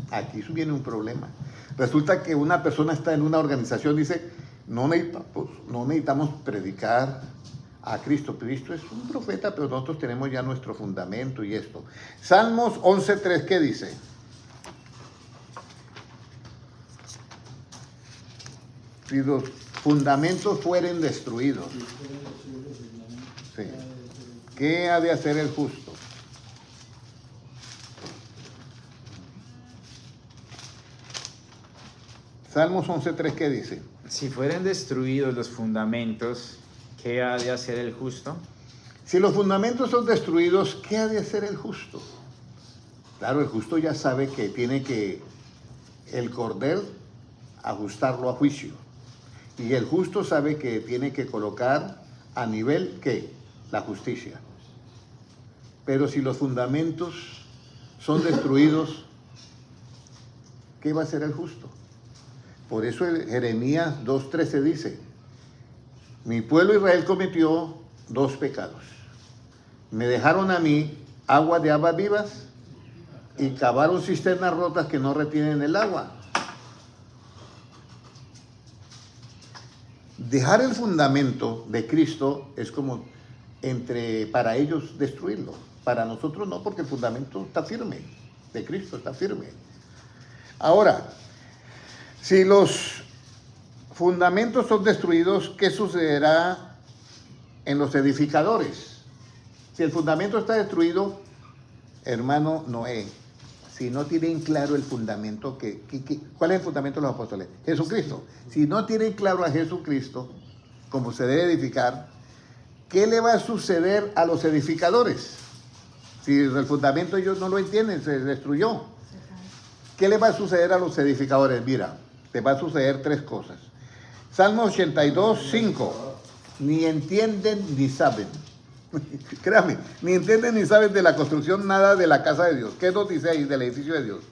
Aquí viene un problema. Resulta que una persona está en una organización, dice, no necesitamos predicar a Cristo. Cristo es un profeta, pero nosotros tenemos ya nuestro fundamento y esto. Salmos 11:3, ¿qué dice? Si los fundamentos fueren destruidos, sí, ¿qué ha de hacer el justo? Salmos 11:3, ¿qué dice? Si fueren destruidos los fundamentos, ¿qué ha de hacer el justo? Si los fundamentos son destruidos, ¿qué ha de hacer el justo? Claro, el justo ya sabe que tiene que el cordel ajustarlo a juicio. Y el justo sabe que tiene que colocar a nivel, ¿qué? La justicia. Pero si los fundamentos son destruidos, ¿qué va a hacer el justo? Por eso Jeremías 2:13 dice, mi pueblo Israel cometió dos pecados. Me dejaron a mí agua de aguas vivas y cavaron cisternas rotas que no retienen el agua. Dejar el fundamento de Cristo es como para ellos destruirlo. Para nosotros no, porque el fundamento está firme, de Cristo está firme. Ahora, si los fundamentos son destruidos, ¿qué sucederá en los edificadores? Si el fundamento está destruido, hermano Noé, si no tienen claro el fundamento, ¿cuál es el fundamento de los apóstoles? Jesucristo. Si no tienen claro a Jesucristo, como se debe edificar, ¿qué le va a suceder a los edificadores? Si el fundamento ellos no lo entienden, se destruyó. ¿Qué le va a suceder a los edificadores? Mira, te va a suceder tres cosas. Salmo 82:5. Ni entienden ni saben. Créame, ni entienden ni saben de la construcción nada de la casa de Dios. ¿Qué nos dice ahí del edificio de Dios?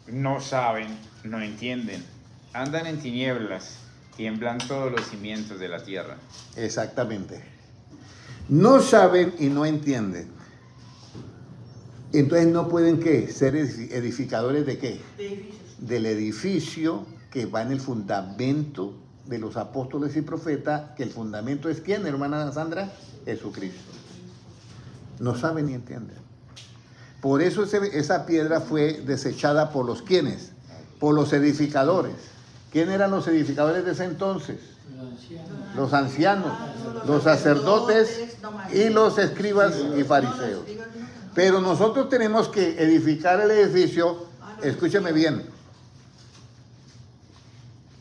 No saben, no entienden. Andan en tinieblas, tiemblan todos los cimientos de la tierra. Exactamente. No saben y no entienden. Entonces no pueden, ¿qué? Ser edificadores de qué? Del edificio que va en el fundamento de los apóstoles y profetas, que el fundamento es ¿quién, hermana Sandra? Jesucristo. No saben ni entienden. Por eso esa piedra fue desechada por los ¿quiénes? Por los edificadores. ¿Quién eran los edificadores de ese entonces? Los ancianos, los sacerdotes y los escribas y fariseos. Pero nosotros tenemos que edificar el edificio, escúcheme bien.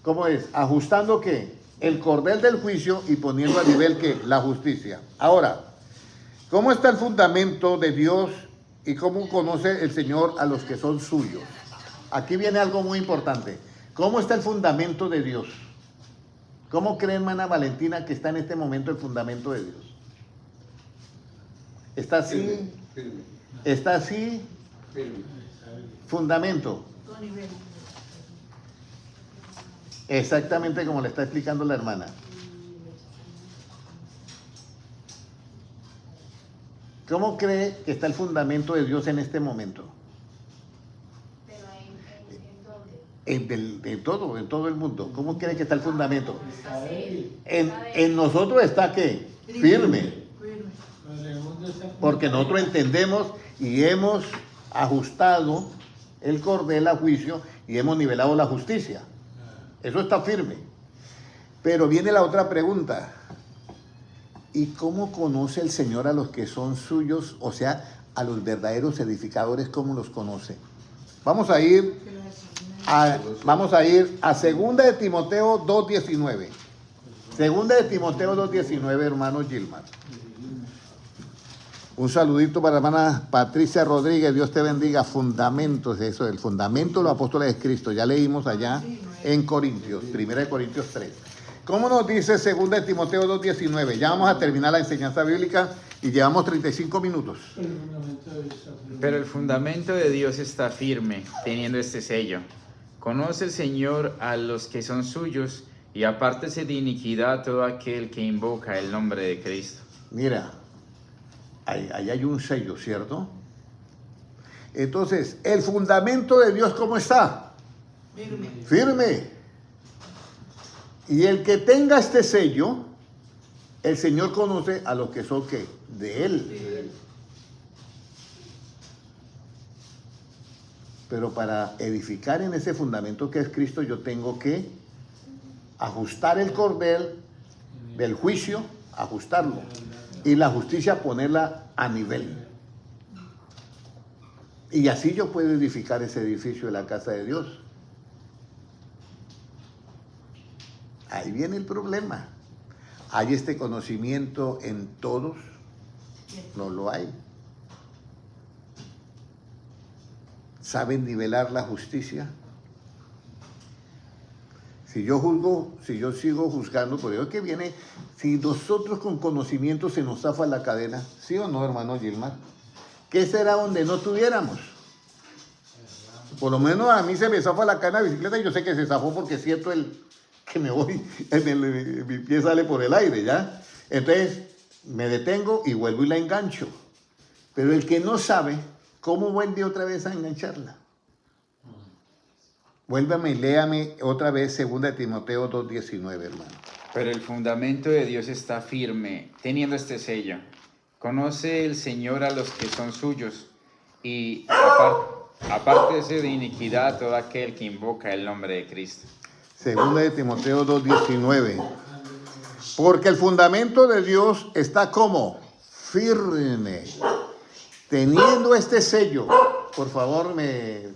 ¿Cómo es? Ajustando ¿qué? El cordel del juicio y poniendo a nivel ¿qué? La justicia. Ahora, ¿cómo está el fundamento de Dios y cómo conoce el Señor a los que son suyos? Aquí viene algo muy importante. ¿Cómo está el fundamento de Dios? ¿Cómo cree, hermana Valentina, que está en este momento el fundamento de Dios? ¿Está así? Firme. ¿Está así? Firme. Fundamento. Exactamente como le está explicando la hermana. ¿Cómo cree que está el fundamento de Dios en este momento? Pero En todo el mundo. ¿Cómo cree que está el fundamento? En nosotros está ¿qué? Firme. Porque nosotros entendemos y hemos ajustado el cordel a juicio y hemos nivelado la justicia. Eso está firme. Pero viene la otra pregunta. ¿Y cómo conoce el Señor a los que son suyos? O sea, a los verdaderos edificadores, ¿cómo los conoce? Vamos a ir a 2 de Timoteo 2:19. 2 de Timoteo 2:19, hermano Gilmar. Un saludito para la hermana Patricia Rodríguez, Dios te bendiga. Fundamentos, eso, el fundamento de los apóstoles de Cristo. Ya leímos allá en Corintios, 1 Corintios 3. ¿Cómo nos dice 2 Timoteo 2:19? Ya vamos a terminar la enseñanza bíblica y llevamos 35 minutos. Pero el fundamento de Dios está firme, teniendo este sello. Conoce el Señor a los que son suyos, y apártese de iniquidad todo aquel que invoca el nombre de Cristo. Mira, ahí hay un sello, ¿cierto? Entonces, el fundamento de Dios, ¿cómo está? Firme. Firme. Y el que tenga este sello, el Señor conoce a los que son, ¿qué? De Él. Pero para edificar en ese fundamento que es Cristo, yo tengo que ajustar el cordel del juicio, ajustarlo. Y la justicia ponerla a nivel. Y así yo puedo edificar ese edificio de la casa de Dios. Ahí viene el problema. ¿Hay este conocimiento en todos? No lo hay. ¿Saben nivelar la justicia? Si yo juzgo, si yo sigo juzgando, por eso que viene, si nosotros con conocimiento se nos zafa la cadena, ¿sí o no, hermano Gilmar? ¿Qué será donde no tuviéramos? Por lo menos a mí se me zafa la cadena de bicicleta y yo sé que se zafó porque siento que me voy, mi pie sale por el aire, ¿ya? Entonces me detengo y vuelvo y la engancho. Pero el que no sabe, ¿cómo vuelve otra vez a engancharla? Vuélvame y léame otra vez 2 Timoteo 2:19, hermano. Pero el fundamento de Dios está firme, teniendo este sello. Conoce el Señor a los que son suyos, y apártese de iniquidad todo aquel que invoca el nombre de Cristo. 2 Timoteo 2:19. Porque el fundamento de Dios está como firme, teniendo este sello. Por favor, me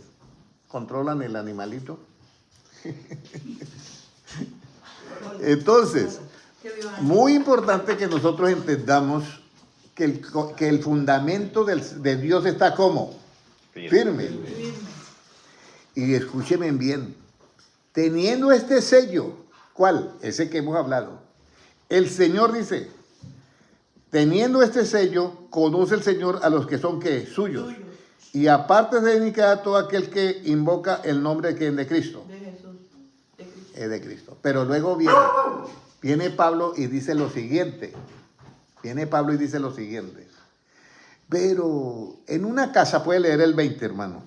controlan el animalito. Entonces, muy importante que nosotros entendamos que el fundamento de Dios está como firme. Y escúchenme bien, teniendo este sello, ¿cuál? Ese que hemos hablado. El Señor dice, teniendo este sello, conoce el Señor a los que son, ¿qué? Suyos. Y aparte de iniquidad todo aquel que invoca el nombre de Cristo. De Jesús. De Cristo. Es de Cristo. Pero luego viene Pablo y dice lo siguiente. Pero en una casa, puede leer el 20, hermano.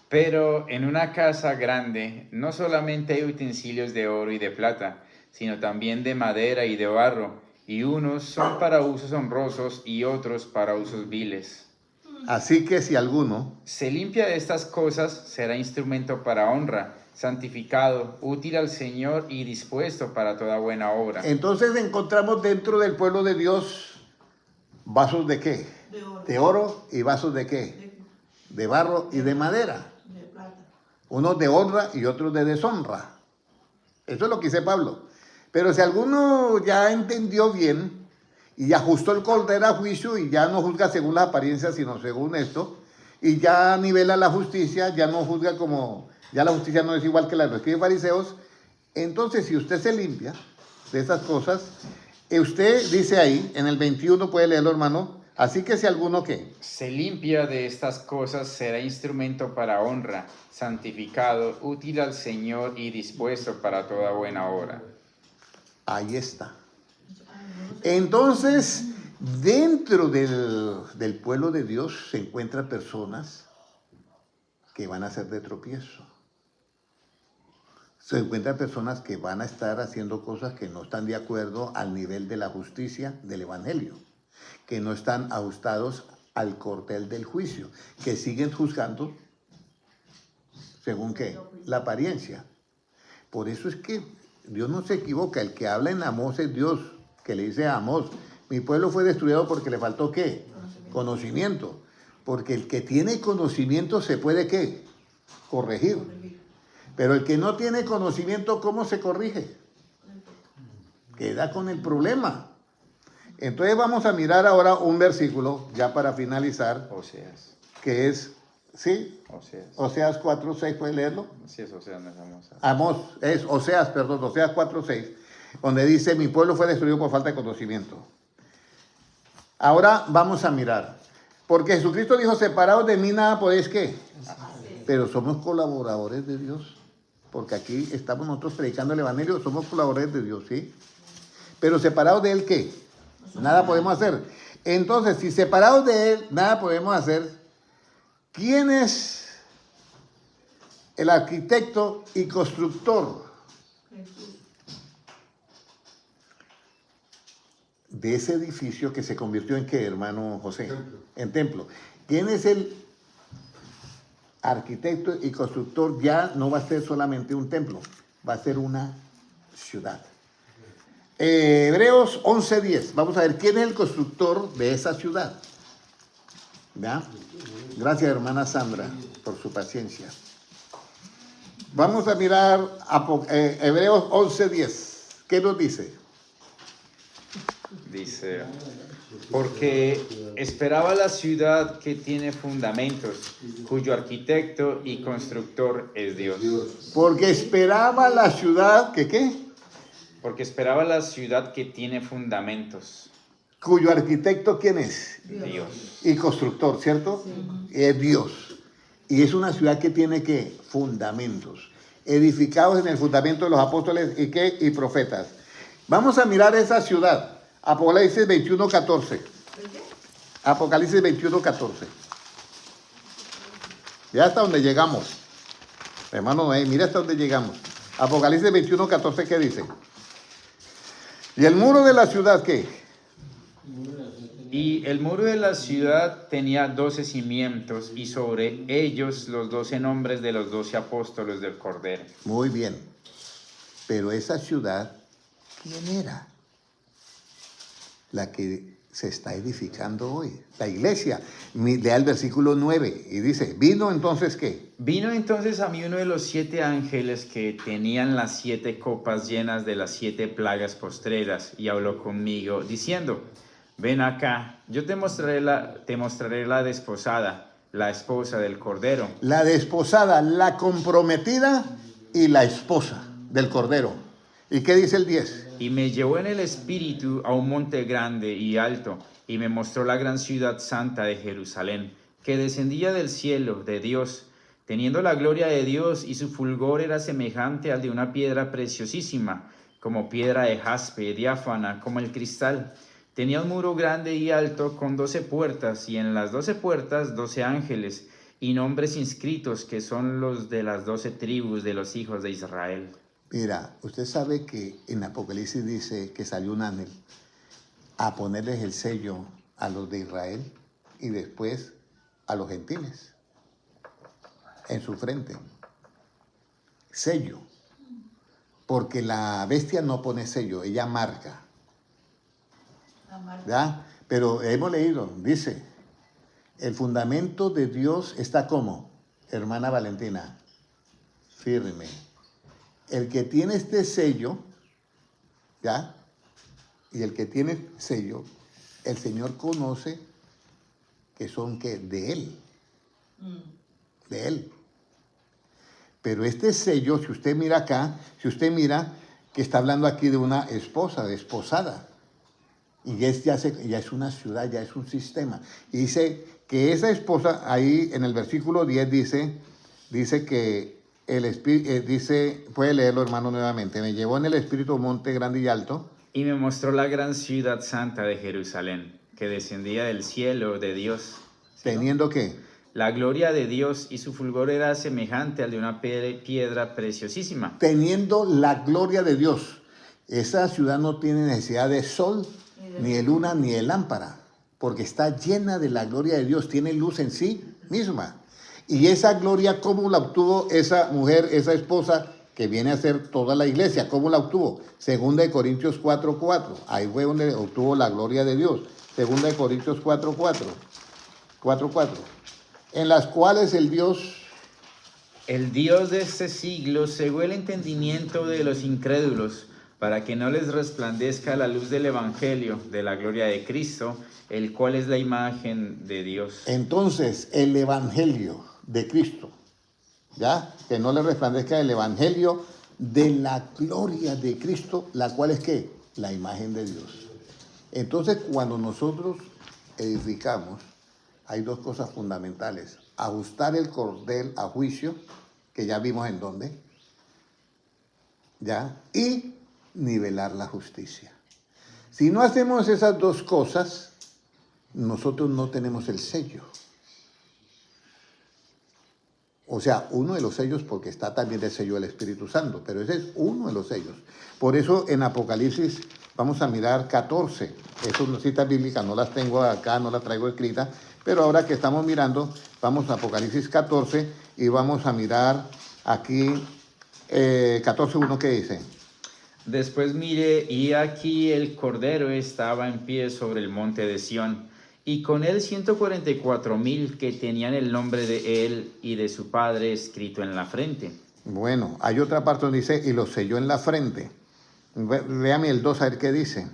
Pero en una casa grande no solamente hay utensilios de oro y de plata, sino también de madera y de barro, y unos son para usos honrosos y otros para usos viles. Así que si alguno Se limpia de estas cosas, será instrumento para honra, santificado, útil al Señor y dispuesto para toda buena obra. Entonces encontramos dentro del pueblo de Dios vasos de ¿qué? De oro. De oro y vasos de ¿qué? De barro y de madera. De plata. Unos de honra y otros de deshonra. Eso es lo que dice Pablo. Pero si alguno ya entendió bien y ajustó el cordel a juicio y ya no juzga según las apariencias, sino según esto, y ya nivela la justicia, ya no juzga como, ya la justicia no es igual que la de los escribas y fariseos, entonces si usted se limpia de esas cosas, usted dice ahí, en el 21 puede leerlo, hermano, así que si alguno ¿qué? Se limpia de estas cosas, será instrumento para honra, santificado, útil al Señor y dispuesto para toda buena obra. Ahí está. Entonces, dentro del pueblo de Dios se encuentran personas que van a ser de tropiezo. Se encuentran personas que van a estar haciendo cosas que no están de acuerdo al nivel de la justicia del Evangelio, que no están ajustados al cordel del juicio, que siguen juzgando según ¿qué? La apariencia. Por eso es que Dios no se equivoca. El que habla en Amós es Dios, que le dice a Amós, mi pueblo fue destruido porque le faltó ¿qué? Conocimiento. Porque el que tiene conocimiento se puede ¿qué? Corregir. Pero el que no tiene conocimiento, ¿cómo se corrige? Queda con el problema. Entonces vamos a mirar ahora un versículo, ya para finalizar, Oseas. que es, ¿sí? Oseas. Oseas 4:6, ¿puede leerlo? Sí, es Oseas, no es Amós. Oseas 4:6, donde dice, mi pueblo fue destruido por falta de conocimiento. Ahora vamos a mirar, porque Jesucristo dijo, separados de mí nada podéis, ¿qué? Pero somos colaboradores de Dios, porque aquí estamos nosotros predicando el evangelio, somos colaboradores de Dios, ¿sí? Pero separados de Él, ¿qué? Nada podemos hacer. Entonces, si separados de Él, nada podemos hacer, ¿quién es el arquitecto y constructor de ese edificio que se convirtió en qué, hermano José? Templo. En templo. ¿Quién es el arquitecto y constructor? Ya no va a ser solamente un templo, va a ser una ciudad. Hebreos 11:10. Vamos a ver quién es el constructor de esa ciudad. ¿Ya? Gracias, hermana Sandra, por su paciencia. Vamos a mirar Hebreos 11:10. ¿Qué nos dice? Dice, porque esperaba la ciudad que tiene fundamentos, cuyo arquitecto y constructor es Dios. Porque esperaba la ciudad que ¿qué? Porque esperaba la ciudad que tiene fundamentos, Cuyo arquitecto ¿quién es? Dios. Y constructor, ¿cierto? Es Dios. Y es una ciudad que tiene ¿qué? Fundamentos. Edificados en el fundamento de los apóstoles y ¿qué? Y profetas. Vamos a mirar esa ciudad. Apocalipsis 21:14. Apocalipsis 21:14. Ya hasta donde llegamos. Hermano Noé, mira hasta donde llegamos. Apocalipsis 21:14, ¿qué dice? Y el muro de la ciudad, ¿qué? Y el muro de la ciudad tenía 12 cimientos y sobre ellos los 12 nombres de los 12 apóstoles del Cordero. Muy bien. Pero esa ciudad, ¿quién era? La que se está edificando hoy, la iglesia. Lea el versículo 9 y dice, ¿vino entonces qué? Vino entonces a mí uno de los 7 ángeles que tenían las 7 copas llenas de las 7 plagas postreras y habló conmigo diciendo, ven acá, yo te mostraré la desposada, la esposa del Cordero. La desposada, la comprometida y la esposa del Cordero. ¿Y qué dice el 10? Y me llevó en el espíritu a un monte grande y alto, y me mostró la gran ciudad santa de Jerusalén, que descendía del cielo de Dios, teniendo la gloria de Dios, y su fulgor era semejante al de una piedra preciosísima, como piedra de jaspe, diáfana, como el cristal. Tenía un muro grande y alto con 12 puertas, y en las 12 puertas 12 ángeles, y nombres inscritos que son los de las 12 tribus de los hijos de Israel. Mira, usted sabe que en Apocalipsis dice que salió un ángel a ponerles el sello a los de Israel y después a los gentiles en su frente. Sello. Porque la bestia no pone sello, ella marca. ¿Ya? Pero hemos leído, dice, el fundamento de Dios está como, hermana Valentina, firme. El que tiene este sello, ¿ya? Y el que tiene sello, el Señor conoce que son ¿qué? De Él. De Él. Pero este sello, si usted mira acá, si usted mira que está hablando aquí de una esposa, de esposada. Y ya es una ciudad, ya es un sistema. Y dice que esa esposa, ahí en el versículo 10 dice que el espíritu, dice, puede leerlo hermano nuevamente, me llevó en el espíritu a un monte grande y alto. Y me mostró la gran ciudad santa de Jerusalén, que descendía del cielo de Dios. ¿Teniendo qué? La gloria de Dios, y su fulgor era semejante al de una piedra preciosísima. Teniendo la gloria de Dios. Esa ciudad no tiene necesidad de sol, ni de luna, ni de lámpara, porque está llena de la gloria de Dios, tiene luz en sí misma. Y esa gloria, ¿cómo la obtuvo esa mujer, esa esposa que viene a ser toda la iglesia? ¿Cómo la obtuvo? 2 Corintios 4:4. Ahí fue donde obtuvo la gloria de Dios. 2 Corintios 4:4. En las cuales el Dios de este siglo cegó el entendimiento de los incrédulos, para que no les resplandezca la luz del Evangelio de la gloria de Cristo, el cual es la imagen de Dios. Entonces, el Evangelio de Cristo, ¿ya? Que no le resplandezca el Evangelio de la gloria de Cristo, la cual es ¿qué? La imagen de Dios. Entonces, cuando nosotros edificamos, hay dos cosas fundamentales. Ajustar el cordel a juicio, que ya vimos en dónde, ¿ya? Y nivelar la justicia. Si no hacemos esas dos cosas, nosotros no tenemos el sello. O sea, uno de los sellos, porque está también el sello del Espíritu Santo, pero ese es uno de los sellos. Por eso en Apocalipsis vamos a mirar 14. Esas citas bíblicas no las tengo acá, no las traigo escritas, pero ahora que estamos mirando, vamos a Apocalipsis 14 y vamos a mirar aquí 14:1, ¿qué dice? Después miré, y aquí el Cordero estaba en pie sobre el monte de Sión, y con él 144,000 que tenían el nombre de él y de su padre escrito en la frente. Bueno, hay otra parte donde dice, y lo selló en la frente. Véame el 2, a ver qué dice.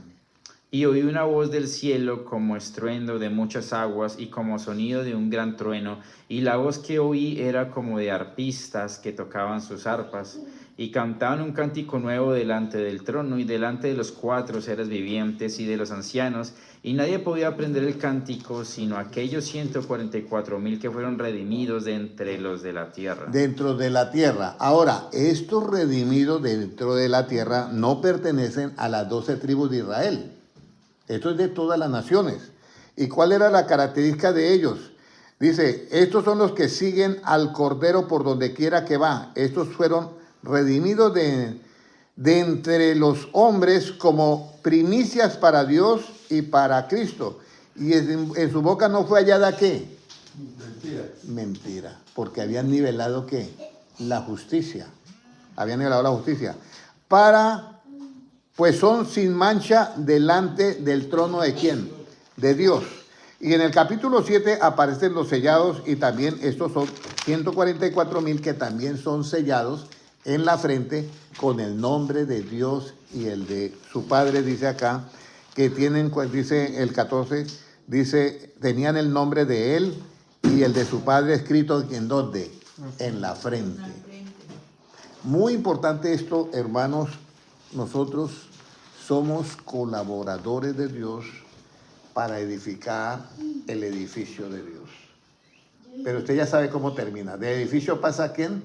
Y oí una voz del cielo como estruendo de muchas aguas y como sonido de un gran trueno, y la voz que oí era como de arpistas que tocaban sus arpas, y cantaban un cántico nuevo delante del trono y delante de los 4 seres vivientes y de los ancianos, y nadie podía aprender el cántico sino aquellos 144,000 que fueron redimidos de entre los de la tierra. Dentro de la tierra. Ahora, estos redimidos dentro de la tierra no pertenecen a las 12 tribus de Israel. Esto es de todas las naciones. ¿Y cuál era la característica de ellos? Dice, estos son los que siguen al Cordero por donde quiera que va. Estos fueron redimidos de entre los hombres como primicias para Dios y para Cristo. Y en su boca no fue hallada ¿qué? Mentira. Mentira. Porque habían nivelado ¿qué? La justicia. Habían nivelado la justicia. Pues son sin mancha delante del trono de ¿quién? De Dios. Y en el capítulo 7 aparecen los sellados y también estos son 144,000 que también son sellados en la frente con el nombre de Dios y el de su Padre, dice acá, que tienen, dice el 14, dice, tenían el nombre de él y el de su Padre escrito ¿en dónde? En la frente. Muy importante esto, hermanos, nosotros somos colaboradores de Dios para edificar el edificio de Dios. Pero usted ya sabe cómo termina. ¿De edificio pasa a quién?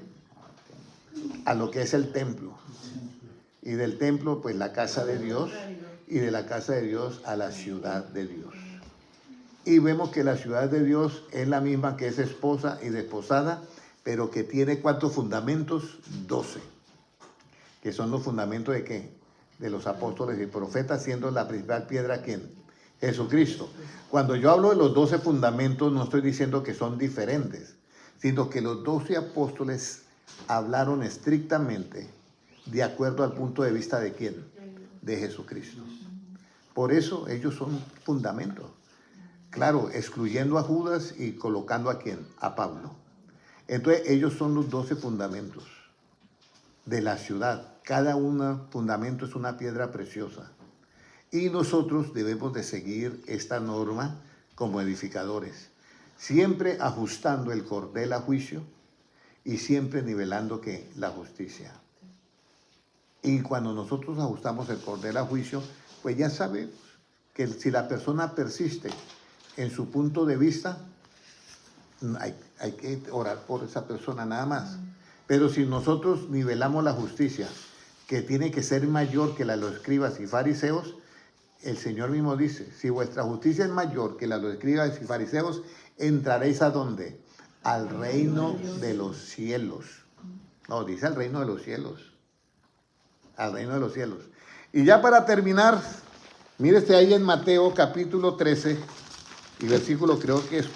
A lo que es el templo. Y del templo, pues la casa de Dios. Y de la casa de Dios a la ciudad de Dios. Y vemos que la ciudad de Dios es la misma que es esposa y desposada, pero que tiene ¿cuántos fundamentos? 12. Que son los fundamentos de ¿qué? De los apóstoles y profetas, siendo la principal piedra ¿quién? Jesucristo. Cuando yo hablo de los 12 fundamentos, no estoy diciendo que son diferentes, sino que los 12 apóstoles hablaron estrictamente de acuerdo al punto de vista de ¿quién? De Jesucristo. Por eso ellos son fundamentos. Claro, excluyendo a Judas y colocando a ¿quién? A Pablo. Entonces ellos son los 12 fundamentos de la ciudad. Cada fundamento es una piedra preciosa. Y nosotros debemos de seguir esta norma como edificadores, siempre ajustando el cordel a juicio y siempre nivelando ¿qué? La justicia. Y cuando nosotros ajustamos el cordel a juicio, pues ya sabemos que si la persona persiste en su punto de vista, hay que orar por esa persona nada más. Pero si nosotros nivelamos la justicia, que tiene que ser mayor que la de los escribas y fariseos, el Señor mismo dice, si vuestra justicia es mayor que la de los escribas y fariseos, entraréis ¿a dónde? Al reino de los cielos. No, dice al reino de los cielos. Al reino de los cielos. Y ya para terminar, mírese ahí en Mateo capítulo 13 y versículo creo que es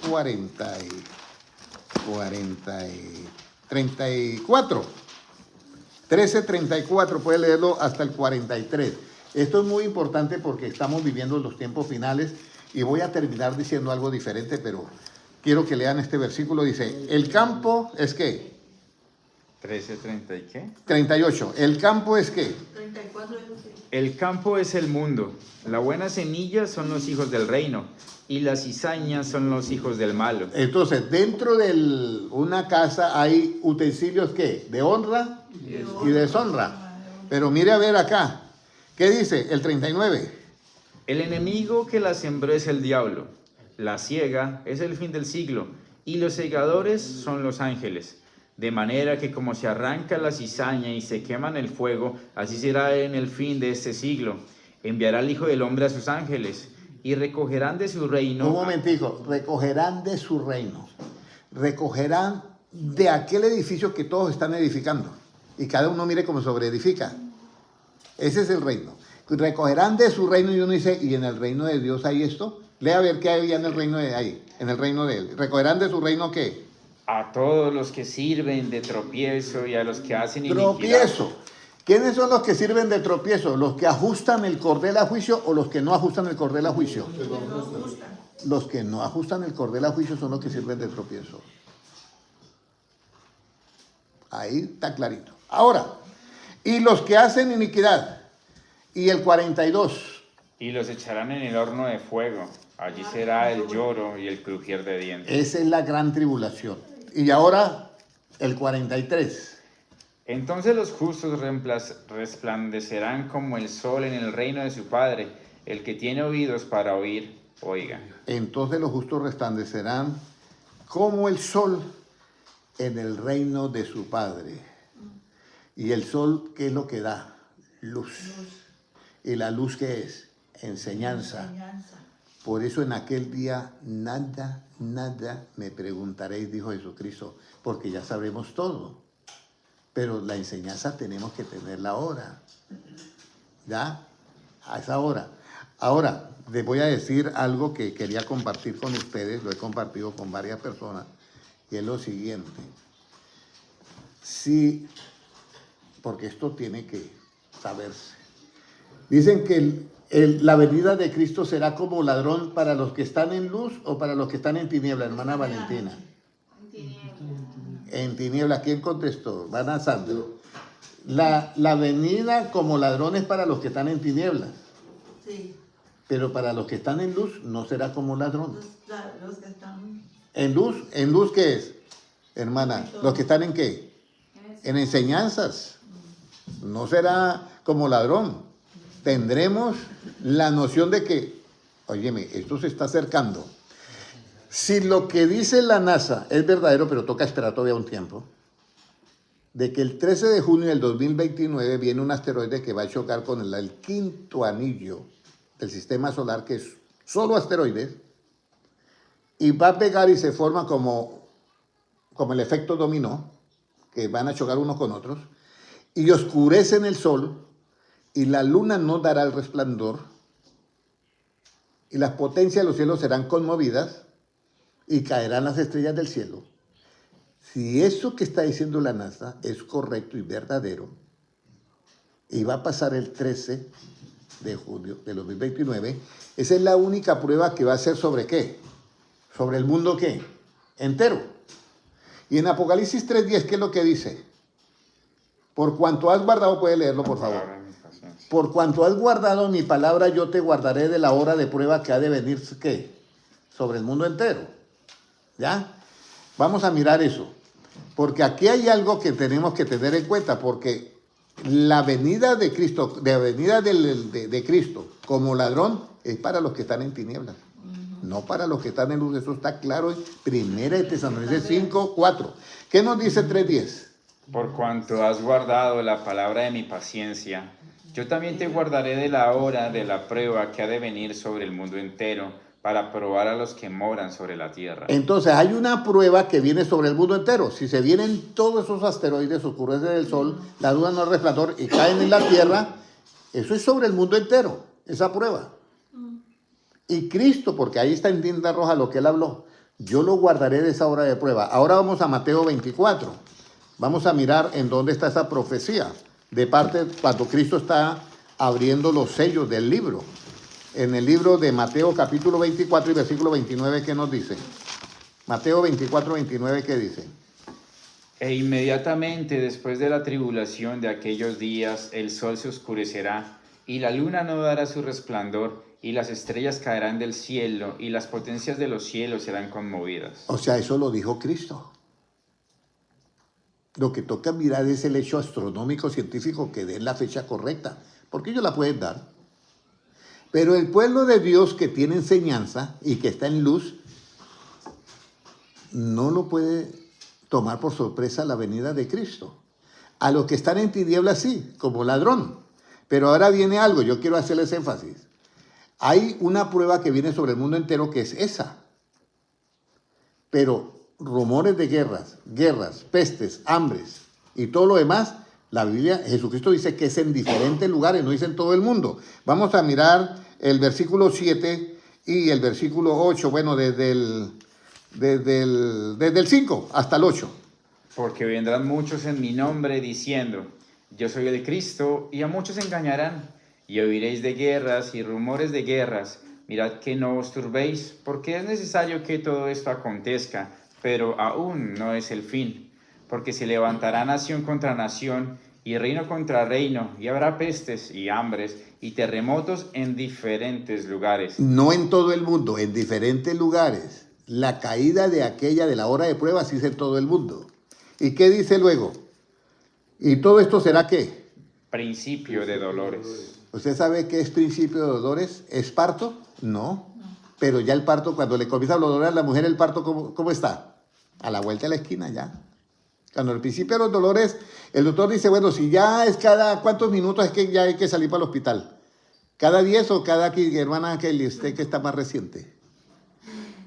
34. 13:34, puede leerlo hasta el 43. Esto es muy importante porque estamos viviendo los tiempos finales y voy a terminar diciendo algo diferente, pero quiero que lean este versículo. Dice, el campo es ¿qué? 13:30 y qué. 38. ¿El campo es qué? 34 es lo que... El campo es el mundo. La buena semilla son los hijos del reino. Y las cizañas son los hijos del malo. Entonces, dentro de una casa hay utensilios ¿qué? De honra y deshonra. Pero mire a ver acá. ¿Qué dice el 39? El enemigo que la sembró es el diablo. La siega es el fin del siglo. Y los segadores son los ángeles. De manera que como se arranca la cizaña y se quema en el fuego, así será en el fin de este siglo. Enviará el Hijo del Hombre a sus ángeles y recogerán de su reino. Un momentico, recogerán de su reino. Recogerán de aquel edificio que todos están edificando. Y cada uno mire cómo sobreedifica. Ese es el reino. Recogerán de su reino y uno dice, ¿y en el reino de Dios hay esto? Lea a ver qué había en el reino de ahí, en el reino de él. ¿Recogerán de su reino qué? A todos los que sirven de tropiezo y a los que hacen iniquidad. Tropiezo. ¿Quiénes son los que sirven de tropiezo? ¿Los que ajustan el cordel a juicio o los que no ajustan el cordel a juicio? Los que no ajustan el cordel a juicio son los que sirven de tropiezo. Ahí está clarito. Ahora, y los que hacen iniquidad. Y el 42. Y los echarán en el horno de fuego. Allí será el lloro y el crujir de dientes. Esa es la gran tribulación. Y ahora, el 43. Entonces los justos resplandecerán como el sol en el reino de su Padre. El que tiene oídos para oír, oiga. Entonces los justos resplandecerán como el sol en el reino de su Padre. Y el sol, ¿qué es lo que da? Luz. ¿Y la luz qué es? Enseñanza. Por eso en aquel día nada me preguntaréis, dijo Jesucristo, porque ya sabemos todo. Pero la enseñanza tenemos que tenerla ahora. ¿Ya? A esa hora. Ahora, les voy a decir algo que quería compartir con ustedes, lo he compartido con varias personas, y es lo siguiente. Sí, porque esto tiene que saberse. Dicen que la venida de Cristo será como ladrón para los que están en luz o para los que están en tiniebla, hermana Valentina. En tiniebla, ¿quién contestó? Van a Sandro. La venida como ladrones para los que están en tinieblas. Sí, Pero para los que están en luz no será como ladrón. los que están... ¿En luz qué es? Hermana, ¿los que están en qué? En enseñanzas. No será como ladrón. Tendremos la noción de que, óyeme, esto se está acercando. Si lo que dice la NASA es verdadero, pero toca esperar todavía un tiempo, de que el 13 de junio del 2029 viene un asteroide que va a chocar con el quinto anillo del sistema solar, que es solo asteroides, y va a pegar y se forma como el efecto dominó, que van a chocar unos con otros, y oscurecen el sol, y la luna no dará el resplandor, y las potencias de los cielos serán conmovidas, y caerán las estrellas del cielo. Si eso que está diciendo la NASA es correcto y verdadero, y va a pasar el 13 de junio de 2029, esa es la única prueba que va a ser sobre qué, sobre el mundo qué, entero. Y en Apocalipsis 3:10, ¿qué es lo que dice? Por cuanto has guardado, puede leerlo por favor. Por cuanto has guardado mi palabra, yo te guardaré de la hora de prueba que ha de venir, ¿qué? Sobre el mundo entero. ¿Ya? Vamos a mirar eso. Porque aquí hay algo que tenemos que tener en cuenta, porque la venida de Cristo, de Cristo como ladrón es para los que están en tinieblas, no para los que están en luz. Eso está claro en 1 Tesalonicenses 5:4. ¿Qué nos dice 3:10? Por cuanto has guardado la palabra de mi paciencia, yo también te guardaré de la hora de la prueba que ha de venir sobre el mundo entero, para probar a los que moran sobre la tierra. Entonces hay una prueba que viene sobre el mundo entero. Si se vienen todos esos asteroides, oscurecen el sol, la luna no resplandor y caen en la tierra, eso es sobre el mundo entero, esa prueba. Y Cristo, porque ahí está en tinta roja lo que él habló, yo lo guardaré de esa hora de prueba. Ahora vamos a Mateo 24. Vamos a mirar en dónde está esa profecía, de parte cuando Cristo está abriendo los sellos del libro. En el libro de Mateo capítulo 24 y versículo 29, ¿qué nos dice? Mateo 24, 29, ¿qué dice? E inmediatamente después de la tribulación de aquellos días, el sol se oscurecerá, y la luna no dará su resplandor, y las estrellas caerán del cielo, y las potencias de los cielos serán conmovidas. O sea, eso lo dijo Cristo. Lo que toca mirar es el hecho astronómico científico que dé la fecha correcta, porque ellos la pueden dar. Pero el pueblo de Dios que tiene enseñanza y que está en luz, no lo puede tomar por sorpresa la venida de Cristo. A los que están en tinieblas sí, como ladrón. Pero ahora viene algo, yo quiero hacerles énfasis. Hay una prueba que viene sobre el mundo entero que es esa. Pero rumores de guerras, pestes, hambres y todo lo demás, la Biblia, Jesucristo dice que es en diferentes lugares, no dice en todo el mundo. Vamos a mirar el versículo 7 y el versículo 8, bueno, desde el 5 hasta el 8. Porque vendrán muchos en mi nombre diciendo, yo soy el Cristo, y a muchos engañarán, y oiréis de guerras y rumores de guerras. Mirad que no os turbéis, porque es necesario que todo esto acontezca, pero aún no es el fin. Porque se levantará nación contra nación, y reino contra reino, y habrá pestes y hambres y terremotos en diferentes lugares. No en todo el mundo, en diferentes lugares. La caída de aquella de la hora de prueba sí es en todo el mundo. ¿Y qué dice luego? ¿Y todo esto será qué? Principio de dolores. ¿Usted sabe qué es principio de dolores? ¿Es parto? No. Pero ya el parto, cuando le comienza a dolor a la mujer, el parto, ¿cómo está? A la vuelta de la esquina ya. Cuando el principio de los dolores, el doctor dice, bueno, si ya es cada cuántos minutos es que ya hay que salir para el hospital. ¿Cada 10 o cada, hermana, que usted que está más reciente?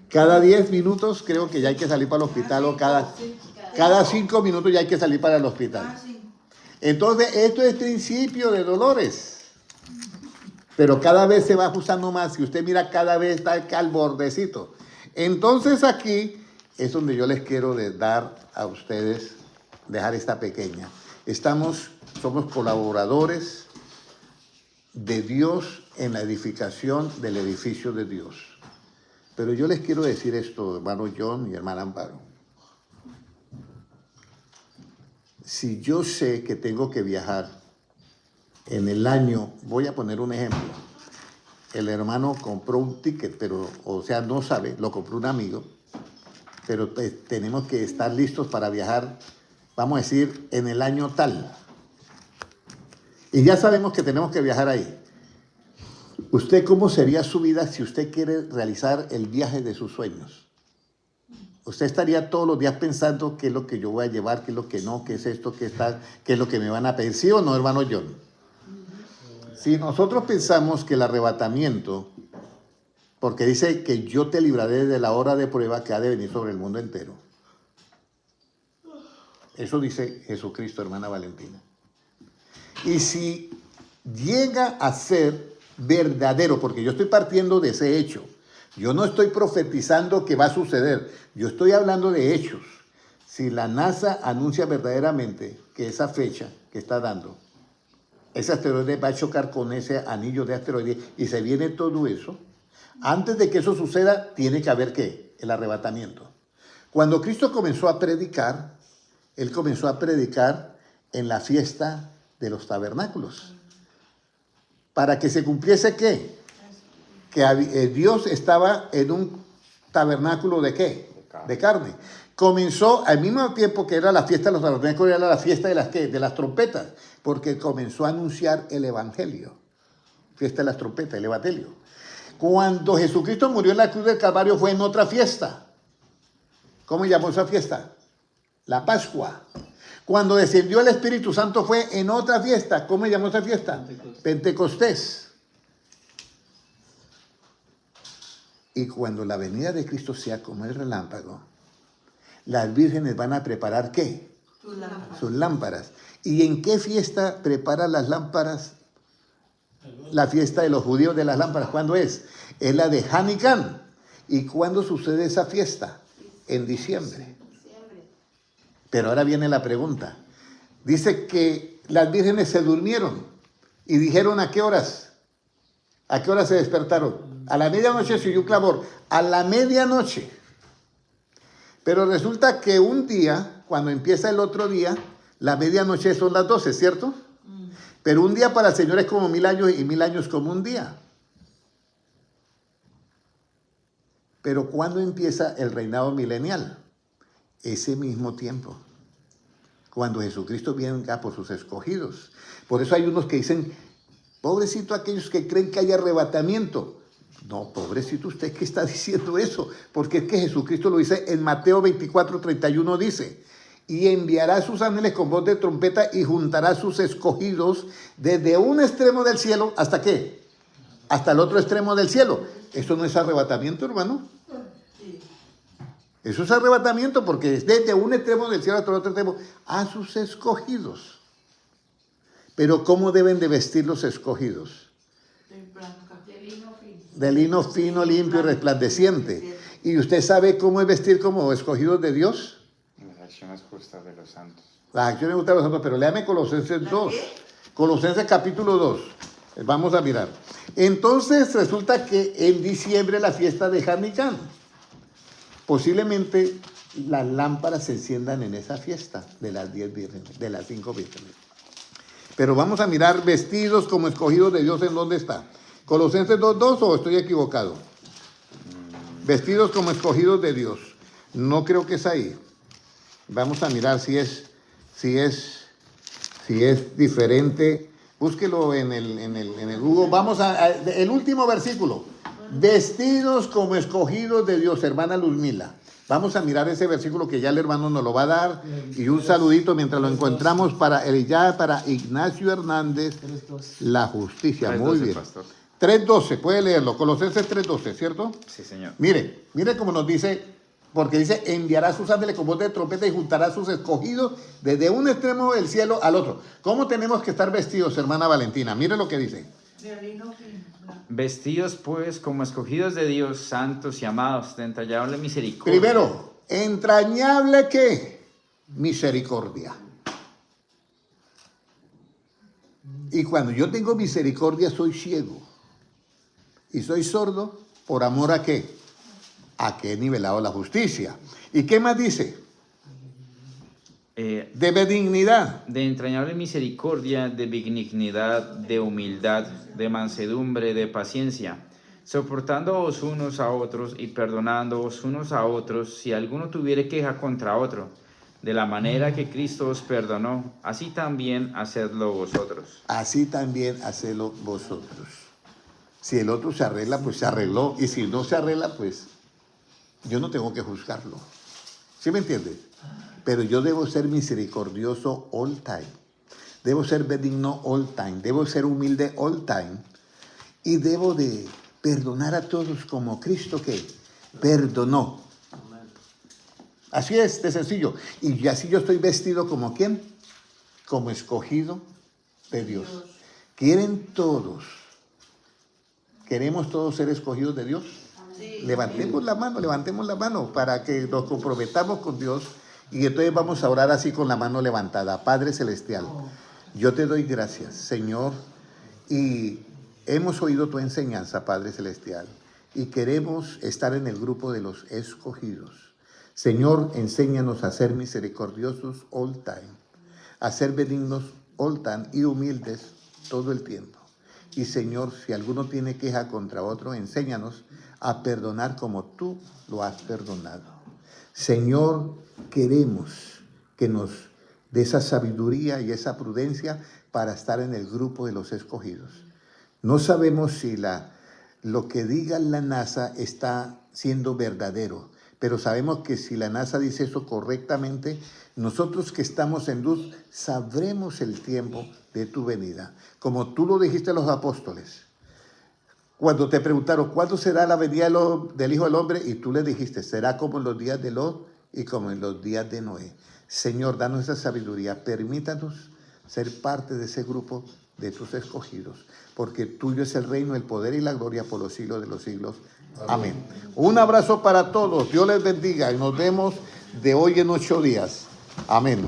Cada 10 minutos creo que ya hay que salir para el hospital o cada 5 minutos ya hay que salir para el hospital. Entonces, esto es principio de dolores. Pero cada vez se va ajustando más. Si usted mira, cada vez está acá al bordecito. Entonces, aquí es donde yo les quiero dar a ustedes, dejar esta pequeña. Somos colaboradores de Dios en la edificación del edificio de Dios. Pero yo les quiero decir esto, hermano John y hermana Amparo. Si yo sé que tengo que viajar en el año, voy a poner un ejemplo. El hermano compró un ticket, pero, o sea, no sabe, lo compró un amigo, pero tenemos que estar listos para viajar, vamos a decir, en el año tal. Y ya sabemos que tenemos que viajar ahí. ¿Usted cómo sería su vida si usted quiere realizar el viaje de sus sueños? Usted estaría todos los días pensando qué es lo que yo voy a llevar, qué es lo que no, qué es esto, qué es lo que me van a pedir, ¿sí o no, hermano John? Si nosotros pensamos que el arrebatamiento, porque dice que yo te libraré de la hora de prueba que ha de venir sobre el mundo entero. Eso dice Jesucristo, hermana Valentina. Y si llega a ser verdadero, porque yo estoy partiendo de ese hecho, yo no estoy profetizando que va a suceder, yo estoy hablando de hechos. Si la NASA anuncia verdaderamente que esa fecha que está dando, ese asteroide va a chocar con ese anillo de asteroides y se viene todo eso, antes de que eso suceda, tiene que haber ¿qué? El arrebatamiento. Cuando Cristo comenzó a predicar, Él comenzó a predicar en la fiesta de los tabernáculos. ¿Para que se cumpliese qué? Que Dios estaba en un tabernáculo ¿de qué? De carne. Comenzó al mismo tiempo que era la fiesta de los tabernáculos, era la fiesta de las ¿qué? De las trompetas, porque comenzó a anunciar el evangelio. Fiesta de las trompetas, el evangelio. Cuando Jesucristo murió en la cruz del Calvario fue en otra fiesta. ¿Cómo llamó esa fiesta? La Pascua. Cuando descendió el Espíritu Santo fue en otra fiesta. ¿Cómo llamó esa fiesta? Pentecostés. Y cuando la venida de Cristo sea como el relámpago, las vírgenes van a preparar ¿qué? Sus lámparas. ¿Y en qué fiesta preparan las lámparas? La fiesta de los judíos de las lámparas. ¿Cuándo es? Es la de Hanukkah. ¿Y cuándo sucede esa fiesta? En diciembre. Pero ahora viene la pregunta. Dice que las vírgenes se durmieron y dijeron ¿a qué horas? ¿A qué horas se despertaron? A la medianoche se oyó un clamor. A la medianoche. Pero resulta que un día cuando empieza el otro día, la medianoche son las 12, ¿cierto? Pero un día para el Señor es como 1000 años y 1000 años como un día. Pero ¿cuándo empieza el reinado milenial? Ese mismo tiempo, cuando Jesucristo venga por sus escogidos. Por eso hay unos que dicen, pobrecito aquellos que creen que hay arrebatamiento. No, pobrecito usted que está diciendo eso, porque es que Jesucristo lo dice en Mateo 24:31, dice, y enviará a sus ángeles con voz de trompeta y juntará a sus escogidos desde un extremo del cielo, ¿hasta qué? Hasta el otro extremo del cielo. ¿Eso no es arrebatamiento, hermano? Sí. Eso es arrebatamiento porque es desde un extremo del cielo hasta el otro extremo a sus escogidos. Pero ¿cómo deben de vestir los escogidos? De blanca. De lino fino, limpio y resplandeciente. ¿Y usted sabe cómo es vestir como escogidos de Dios? Las acciones justas de los santos. Las acciones justas de los santos, pero léame Colosenses 2. Colosenses capítulo 2. Vamos a mirar. Entonces resulta que en diciembre la fiesta de Hanukkah. Posiblemente las lámparas se enciendan en esa fiesta de las 10 vírgenes, de las 5 vírgenes. Pero vamos a mirar vestidos como escogidos de Dios, ¿en dónde está? ¿Colosenses 2:2 o estoy equivocado? Vestidos como escogidos de Dios. No creo que es ahí. Vamos a mirar si es diferente. Búsquelo en el Google. Vamos el último versículo. Vestidos como escogidos de Dios, hermana Luzmila. Vamos a mirar ese versículo que ya el hermano nos lo va a dar. Y un saludito mientras lo encontramos para Ignacio Hernández, la justicia. Muy 3:12, bien. pastor. 3:12, puede leerlo. Colosenses 3:12, ¿cierto? Sí, señor. Mire cómo nos dice, porque dice, enviará a sus ángeles con voz de trompeta y juntará a sus escogidos desde un extremo del cielo al otro. ¿Cómo tenemos que estar vestidos, hermana Valentina? Mire lo que dice. De lino fino, blanco. Vestidos pues como escogidos de Dios, santos y amados, de entrañable misericordia. Primero, entrañable ¿qué? Misericordia. Y cuando yo tengo misericordia soy ciego. Y soy sordo por amor a qué? A que he nivelado la justicia. ¿Y qué más dice? De benignidad. De entrañable misericordia, de benignidad, de humildad, de mansedumbre, de paciencia, soportándoos unos a otros y perdonándoos unos a otros si alguno tuviere queja contra otro. De la manera que Cristo os perdonó, así también hacedlo vosotros. Así también hacedlo vosotros. Si el otro se arregla, pues se arregló. Y si no se arregla, pues yo no tengo que juzgarlo. ¿Sí me entiendes? Pero yo debo ser misericordioso all time. Debo ser benigno all time. Debo ser humilde all time. Y debo de perdonar a todos como Cristo que perdonó. Así es, de sencillo. Y así yo estoy vestido como ¿quién? Como escogido de Dios. ¿Quieren todos? ¿Queremos todos ser escogidos de Dios? Sí. Levantemos la mano para que nos comprometamos con Dios. Y entonces vamos a orar así con la mano levantada. Padre Celestial, yo te doy gracias, Señor, y hemos oído tu enseñanza, Padre Celestial, y queremos estar en el grupo de los escogidos. Señor, enséñanos a ser misericordiosos all time, a ser benignos all time y humildes todo el tiempo. Y Señor, si alguno tiene queja contra otro, enséñanos a perdonar como tú lo has perdonado. Señor, queremos que nos dé esa sabiduría y esa prudencia para estar en el grupo de los escogidos. No sabemos si lo que diga la NASA está siendo verdadero, pero sabemos que si la NASA dice eso correctamente, nosotros que estamos en luz sabremos el tiempo de tu venida, como tú lo dijiste a los apóstoles. Cuando te preguntaron, ¿cuándo será la venida del Hijo del Hombre? Y tú le dijiste, será como en los días de Lot y como en los días de Noé. Señor, danos esa sabiduría. Permítanos ser parte de ese grupo de tus escogidos. Porque tuyo es el reino, el poder y la gloria por los siglos de los siglos. Amén. Un abrazo para todos. Dios les bendiga y nos vemos de hoy en 8 días. Amén.